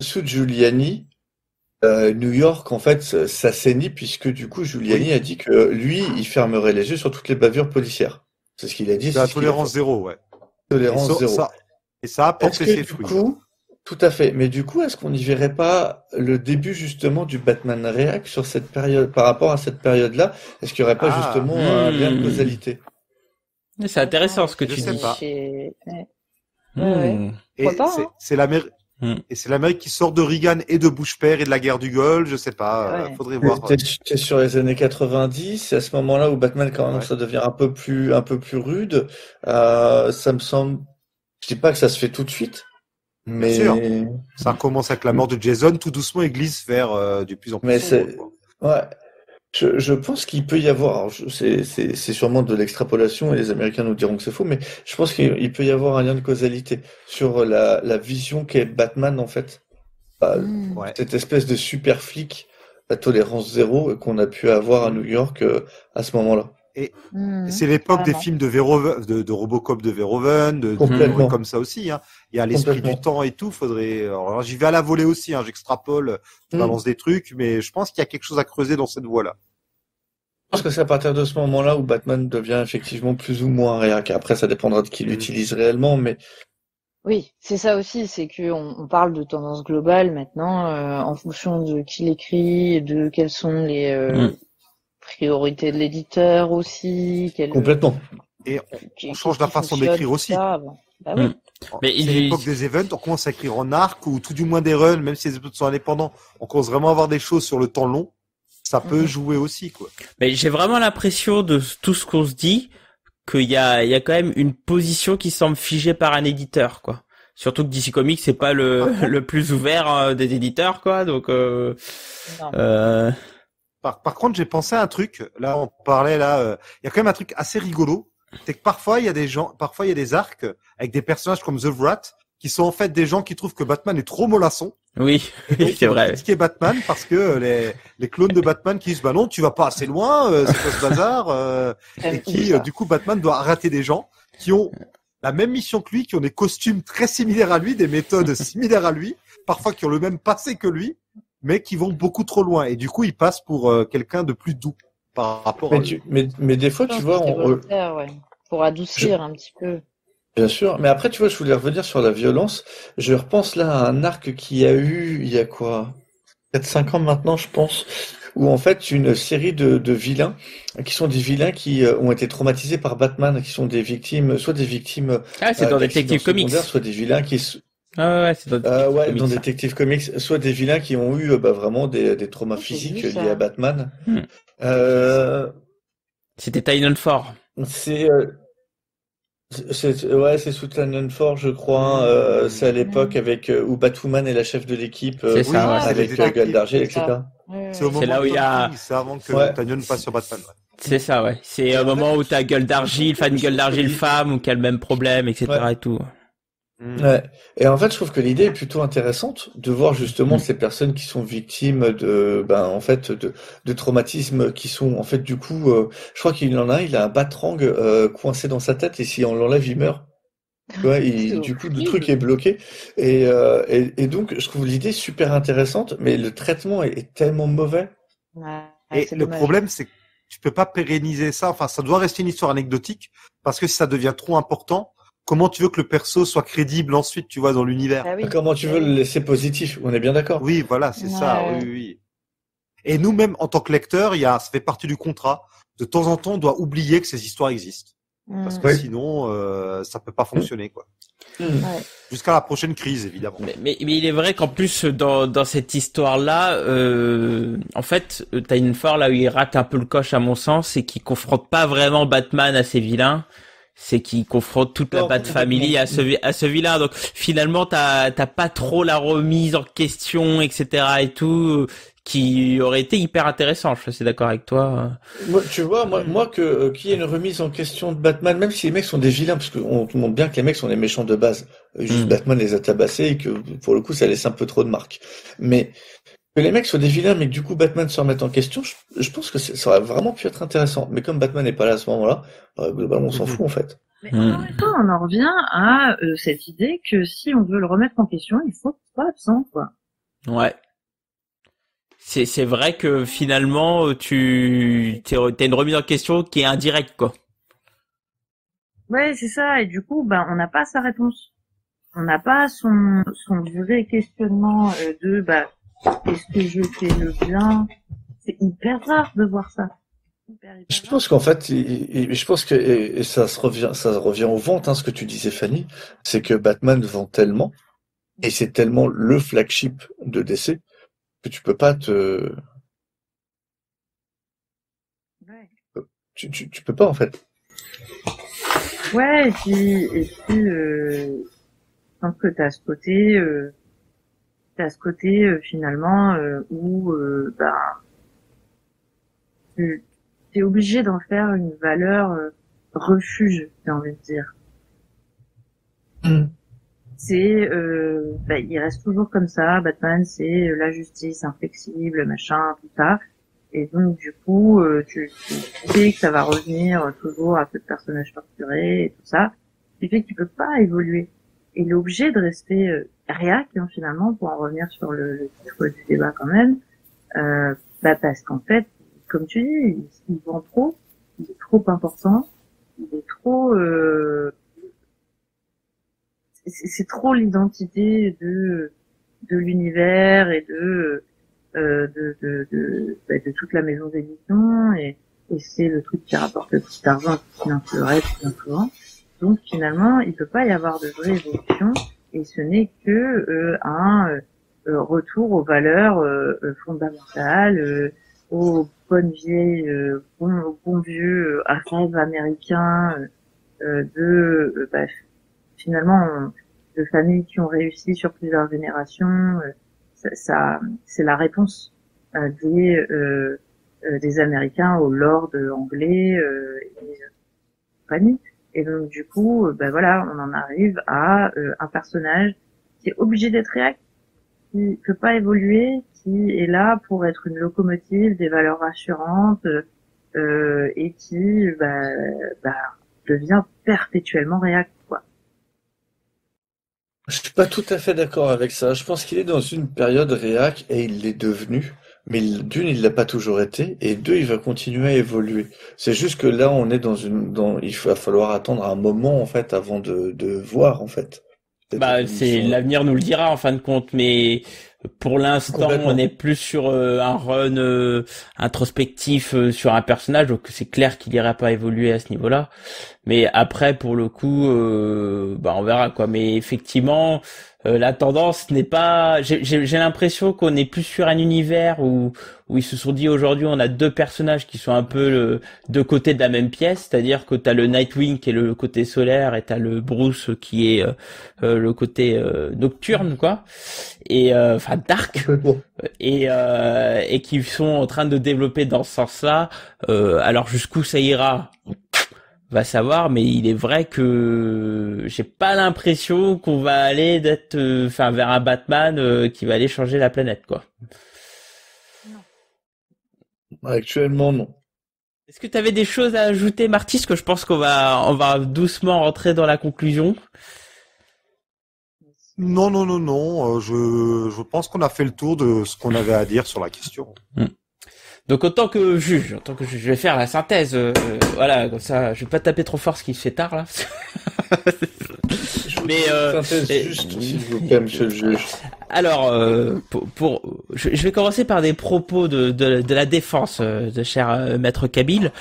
sous Giuliani, New York, en fait, ça saignit puisque du coup, Giuliani a dit que lui, il fermerait les yeux sur toutes les bavures policières. C'est ce qu'il a dit. C'est la tolérance zéro, ouais. Tolérance zéro. Ça a porté ses Du fruits. coup, tout à fait. Mais du coup, est-ce qu'on n'y verrait pas le début justement du Batman React sur cette période, par rapport à cette période-là? Est-ce qu'il n'y aurait pas justement un lien de causalité? C'est intéressant ce que tu sais dis. pas. Pourquoi pas, hein. C'est l'Amérique. Et c'est l'Amérique qui sort de Reagan et de Bush père et de la guerre du Golfe, je sais pas, faudrait voir. T'es sur les années 90, c'est à ce moment-là où Batman quand même ça devient un peu plus rude. Ça me semble, je dis pas que ça se fait tout de suite, mais Bien sûr. Ça commence avec la mort de Jason, tout doucement il glisse vers du plus en plus sombre, quoi. Ouais. Je pense qu'il peut y avoir, alors, c'est sûrement de l'extrapolation et les Américains nous diront que c'est faux, mais je pense qu'il peut y avoir un lien de causalité sur la vision qu'est Batman en fait. Cette espèce de super flic à tolérance zéro qu'on a pu avoir à New York à ce moment-là. Et c'est l'époque des films de Robocop de Verhoeven, de comme ça aussi. Hein. Il y a l'esprit du temps et tout. Faudrait. Alors, j'y vais à la volée aussi. Hein, j'extrapole, je balance des trucs, mais je pense qu'il y a quelque chose à creuser dans cette voie-là. Je pense que c'est à partir de ce moment-là où Batman devient effectivement plus ou moins réac. Après, ça dépendra de qui l'utilise réellement, mais oui, c'est ça aussi, c'est que on parle de tendance globale maintenant, en fonction de qui l'écrit, de quelles sont les priorités de l'éditeur aussi. Complètement. Et on change la façon d'écrire aussi. Bah oui. Mais c'est l'époque des events, on commence à écrire en arc ou tout du moins des runs, même si les épisodes sont indépendants, on commence vraiment à avoir des choses sur le temps long. Ça peut jouer aussi, quoi. Mais j'ai vraiment l'impression de tout ce qu'on se dit qu'il y a quand même une position qui semble figée par un éditeur, quoi. Surtout que DC Comics c'est pas le plus ouvert des éditeurs, quoi. Donc Par contre, j'ai pensé à un truc. Là, on parlait il y a quand même un truc assez rigolo. C'est que parfois il y a des arcs avec des personnages comme The Wrath qui sont en fait des gens qui trouvent que Batman est trop mollasson. Oui, c'est vrai. Ce qui est Batman parce que les clones de Batman qui disent bah non, tu vas pas assez loin, c'est quoi ce bazar et qui du coup Batman doit arrêter des gens qui ont la même mission que lui, qui ont des costumes très similaires à lui, des méthodes similaires à lui, parfois qui ont le même passé que lui, mais qui vont beaucoup trop loin et du coup il passe pour quelqu'un de plus doux par rapport à lui. Mais des fois tu vois pour adoucir un petit peu. Bien sûr, mais après tu vois je voulais revenir sur la violence. Je repense là à un arc qui a eu il y a quoi 4-5 ans maintenant je pense, où en fait une série de vilains qui sont des vilains qui ont été traumatisés par Batman, qui sont des victimes, soit des victimes c'est dans Detective Comics, soit des vilains qui c'est dans Detective Comics, soit des vilains qui ont eu vraiment des traumas physiques liés à Batman. C'était Tynion Ford. C'est sous Tynion Ford, je crois. C'est à l'époque avec où Batwoman est la chef de l'équipe, avec Gal Dargel, etc. C'est au moment là où il y a. C'est avant que Tynion passe sur Batman. Ouais. C'est ça, ouais. C'est un moment où t'as Gueule d'Argile, Gueule d'Argile femme, ou qui a le même problème, etc. et tout. Ouais. Et en fait, je trouve que l'idée est plutôt intéressante de voir justement ces personnes qui sont victimes de traumatismes qui sont en fait du coup, je crois qu'il en a un, il a un batrang coincé dans sa tête et si on l'enlève, il meurt. Tu vois, du coup, le truc est bloqué et donc je trouve l'idée super intéressante, mais le traitement est tellement mauvais. Et le problème, c'est que tu peux pas pérenniser ça. Enfin, ça doit rester une histoire anecdotique parce que si ça devient trop important. Comment tu veux que le perso soit crédible ensuite, tu vois, dans l'univers? Comment tu veux le laisser positif? On est bien d'accord? Oui, voilà, c'est ça. Oui. Et nous-mêmes, en tant que lecteurs, ça fait partie du contrat. De temps en temps, on doit oublier que ces histoires existent. Parce que sinon, ça peut pas fonctionner, quoi. Jusqu'à la prochaine crise, évidemment. Mais il est vrai qu'en plus, dans cette histoire-là, en fait, Tynion Ford, là où il rate un peu le coche, à mon sens, c'est qu'il confronte pas vraiment Batman à ses vilains. C'est qu'il confronte toute la Bat Family à ce vilain. Donc finalement t'as pas trop la remise en question, etc. et tout, qui aurait été hyper intéressant. Je suis assez d'accord avec toi. Moi, tu vois, moi qu'il y ait une remise en question de Batman, même si les mecs sont des vilains, parce qu'on te montre bien que les mecs sont des méchants de base. Juste Batman les a tabassés et que pour le coup ça laisse un peu trop de marques. Mais que les mecs soient des vilains, mais que du coup Batman se remette en question, je pense que ça aurait vraiment pu être intéressant. Mais comme Batman n'est pas là à ce moment-là, globalement on s'en fout en fait. Mais encore une fois, on en revient à cette idée que si on veut le remettre en question, il faut qu'il soit absent, quoi. Ouais. C'est vrai que finalement, t'as une remise en question qui est indirecte, quoi. Ouais, c'est ça. Et du coup, on n'a pas sa réponse. On n'a pas son vrai questionnement de est-ce que je fais le bien? C'est hyper rare de voir ça. Hyper Je rare. pense qu'en fait, je pense que et ça revient aux ventes, hein, ce que tu disais, Fanny, c'est que Batman vend tellement et c'est tellement le flagship de DC que tu peux pas Ouais. tu peux pas en fait. Ouais, et puis je pense que t'as ce côté finalement où tu es obligé d'en faire une valeur refuge, j'ai envie de dire. C'est il reste toujours comme ça. Batman, c'est la justice inflexible, machin, tout ça. Et donc du coup, tu sais que ça va revenir toujours à ce personnage torturé et tout ça. Ce qui fait que tu peux pas évoluer. Et il est obligé de rester réac, hein, finalement, pour en revenir sur le titre du débat quand même. Parce qu'en fait, comme tu dis, il vend trop, il est trop important, il est trop c'est trop l'identité de l'univers et de toute la maison d'édition et c'est le truc qui rapporte le plus d'argent qui finance le reste bien souvent. Donc finalement, il peut pas y avoir de vraie évolution et ce n'est que un retour aux valeurs fondamentales, aux bonnes vieilles, aux bons vieux rêves américains finalement de familles qui ont réussi sur plusieurs générations. Ça c'est la réponse des Américains aux lords anglais et compagnie. Et donc du coup, on en arrive à un personnage qui est obligé d'être réactif, qui peut pas évoluer, qui est là pour être une locomotive des valeurs rassurantes et qui devient perpétuellement réactif, quoi. Je suis pas tout à fait d'accord avec ça. Je pense qu'il est dans une période réac et il l'est devenu. Mais d'une, il l'a pas toujours été, et deux, il va continuer à évoluer. C'est juste que là, on est il va falloir attendre un moment, en fait, avant de voir, en fait, cette C'est évolution-là. l'avenir nous le dira en fin de compte, mais pour l'instant, on Complètement. est plus sur un run introspectif sur un personnage, donc c'est clair qu'il ira pas évoluer à ce niveau-là. Mais après, pour le coup, on verra quoi. Mais effectivement, la tendance n'est pas. J'ai l'impression qu'on est plus sur un univers où ils se sont dit aujourd'hui, on a deux personnages qui sont un peu deux côtés de la même pièce, c'est-à-dire que t'as le Nightwing qui est le côté solaire et t'as le Bruce qui est le côté nocturne, quoi. Et enfin dark. Complètement. Et qui sont en train de développer dans ce sens-là. Alors jusqu'où ça ira, va savoir, mais il est vrai que j'ai pas l'impression qu'on va aller vers un Batman qui va aller changer la planète, quoi. Actuellement, non. Est-ce que tu avais des choses à ajouter, Marty? Parce que je pense on va doucement rentrer dans la conclusion. Non, non, non, non. Je pense qu'on a fait le tour de ce qu'on avait à dire sur la question. Donc en tant que juge, je vais faire la synthèse. Voilà, comme ça, je vais pas taper trop fort ce qui se fait tard là. Mais Synthèse juste, s'il vous plaît, monsieur le juge. Alors, je vais commencer par des propos de la défense de cher maître Kabil.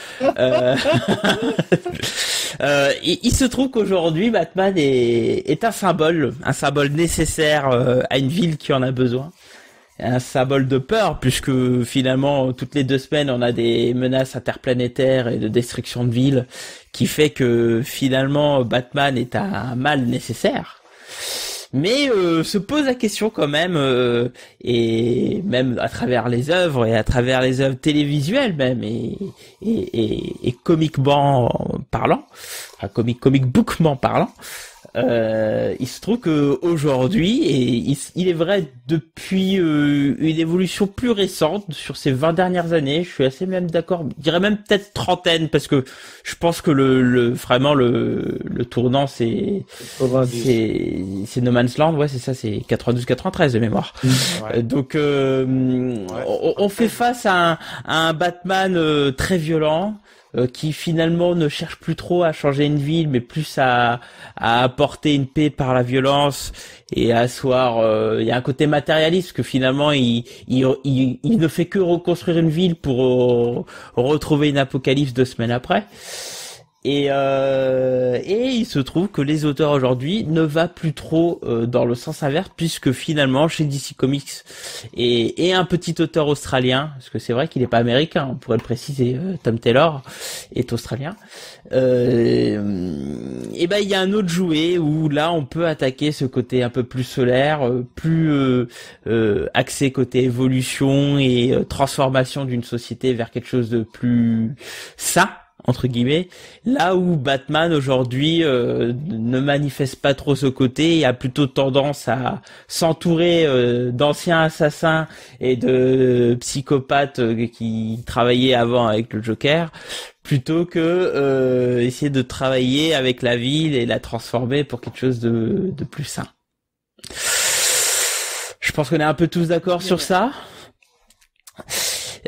Il se trouve qu'aujourd'hui, Batman est un symbole nécessaire à une ville qui en a besoin. Un symbole de peur, puisque finalement, toutes les 2 semaines, on a des menaces interplanétaires et de destruction de villes, qui fait que finalement, Batman est un mal nécessaire. Mais se pose la question quand même, et même à travers les œuvres et à travers les œuvres télévisuelles même et comiquement parlant, enfin comic bookment parlant, il se trouve que aujourd'hui, et il est vrai depuis une évolution plus récente sur ces 20 dernières années, je suis assez même d'accord, je dirais même peut-être trentaine, parce que je pense que vraiment le tournant c'est No Man's Land, ouais c'est ça, c'est 92-93 de mémoire. Ouais. Donc on fait face à un Batman très violent, qui finalement ne cherche plus trop à changer une ville, mais plus à apporter une paix par la violence et à asseoir. Il y a un côté matérialiste que finalement il ne fait que reconstruire une ville pour retrouver une apocalypse 2 semaines après. Et il se trouve que les auteurs aujourd'hui ne va plus trop dans le sens inverse, puisque finalement chez DC Comics et un petit auteur australien, parce que c'est vrai qu'il n'est pas américain, on pourrait le préciser, Tom Taylor est australien. Et ben il y a un autre jouet où là on peut attaquer ce côté un peu plus solaire, plus axé côté évolution et transformation d'une société vers quelque chose de plus sain, entre guillemets, là où Batman aujourd'hui ne manifeste pas trop ce côté et a plutôt tendance à s'entourer d'anciens assassins et de psychopathes qui travaillaient avant avec le Joker, plutôt que essayer de travailler avec la ville et la transformer pour quelque chose de plus sain. Je pense qu'on est un peu tous d'accord sur ça.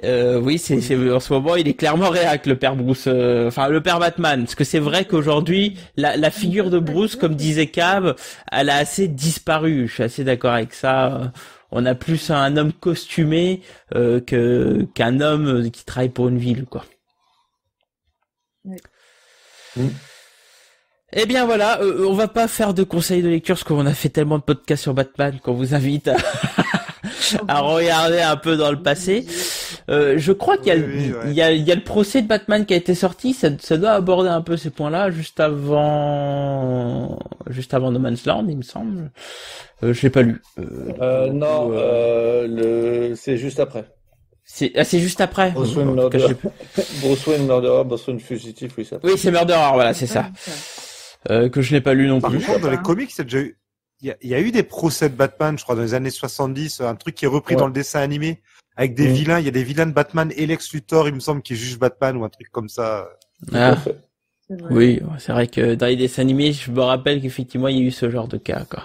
Oui, c'est en ce moment il est clairement réac, le père Bruce, le père Batman, parce que c'est vrai qu'aujourd'hui la figure de Bruce, comme disait Cab, elle a assez disparu. Je suis assez d'accord avec ça. On a plus un homme costumé qu'un homme qui travaille pour une ville, quoi. Oui. Eh bien voilà, on va pas faire de conseils de lecture parce qu'on a fait tellement de podcasts sur Batman qu'on vous invite à regarder un peu dans le passé. Je crois qu'il y a le procès de Batman qui a été sorti, ça doit aborder un peu ces points-là juste avant No Man's Land, il me semble. Je l'ai pas lu. Non, c'est juste après. C'est juste après. Bruce Wayne Murderer, Bruce Wayne fugitif, oui, ça. Oui, c'est Murderer, voilà, c'est ça. Que je n'ai pas lu non plus. Par contre, dans les comics, il y a eu des procès de Batman, je crois, dans les années 70, un truc qui est repris dans le dessin animé, avec des vilains, il y a des vilains de Batman et Lex Luthor, il me semble, qui juge Batman ou un truc comme ça. Ah. Oui, c'est vrai que dans les dessins animés, je me rappelle qu'effectivement, il y a eu ce genre de cas, quoi.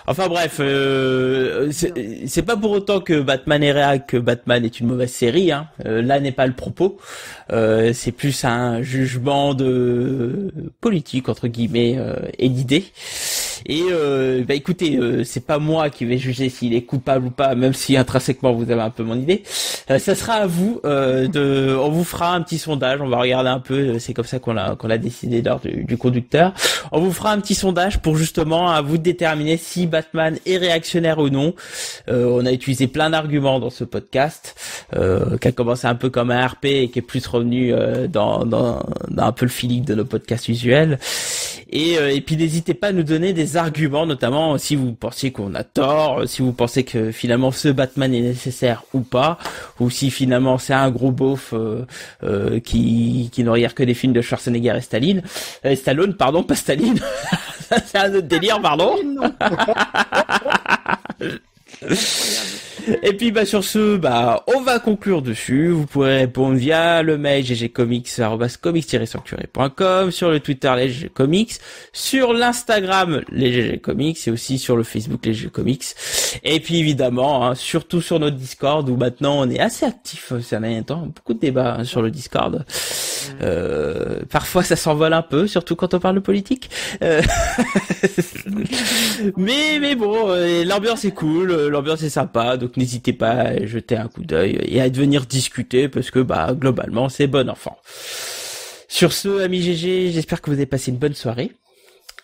Enfin bref, c'est pas pour autant que Batman est réac, que Batman est une mauvaise série, hein. Là n'est pas le propos. C'est plus un jugement de politique, entre guillemets, et d'idées. Et écoutez, c'est pas moi qui vais juger s'il est coupable ou pas, même si intrinsèquement vous avez un peu mon idée. Ça sera à vous on vous fera un petit sondage, on va regarder un peu, c'est comme ça qu'on l'a décidé lors du conducteur. On vous fera un petit sondage pour justement à vous de déterminer si Batman est réactionnaire ou non. On a utilisé plein d'arguments dans ce podcast, qui a commencé un peu comme un RP et qui est plus revenu dans un peu le feeling de nos podcasts usuels. Et puis n'hésitez pas à nous donner des arguments, notamment si vous pensez qu'on a tort, si vous pensez que finalement ce Batman est nécessaire ou pas, ou si finalement c'est un gros beauf qui ne regarde que des films de Schwarzenegger et Stallone, pardon, pas Staline. C'est un autre délire, pardon. Et puis sur ce, on va conclure dessus. Vous pourrez répondre via le mail ggcomics@comics-sanctuary.com, sur le Twitter les GG Comics, sur l'Instagram les GG Comics et aussi sur le Facebook les GG Comics. Et puis évidemment, surtout sur notre Discord où maintenant on est assez actif ces derniers temps, beaucoup de débats sur le Discord. Parfois ça s'envole un peu, surtout quand on parle de politique. Mais bon, l'ambiance est cool, l'ambiance est sympa, donc n'hésitez pas à jeter un coup d'œil et à venir discuter parce que globalement c'est bon enfant. Sur ce, amis GG, j'espère que vous avez passé une bonne soirée,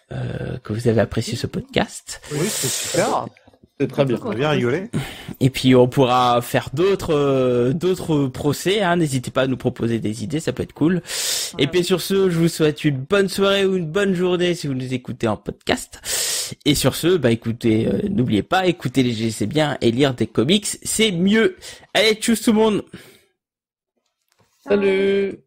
que vous avez apprécié ce podcast. Oui, c'est super. C'est très bien. On a bien rigolé. Et puis on pourra faire d'autres procès, hein. N'hésitez pas à nous proposer des idées, ça peut être cool. Et puis sur ce, je vous souhaite une bonne soirée ou une bonne journée si vous nous écoutez en podcast. Et sur ce, écoutez, n'oubliez pas, écouter les GG c'est bien et lire des comics c'est mieux. Allez, tchuss tout le monde. Salut.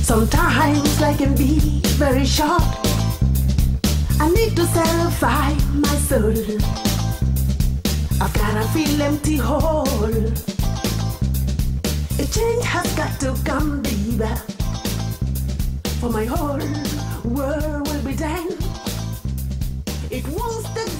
Sometimes be very short. I need to satisfy my soul. I've got a feel empty hole. A change has got to come, baby, for my whole world will be done. It wants to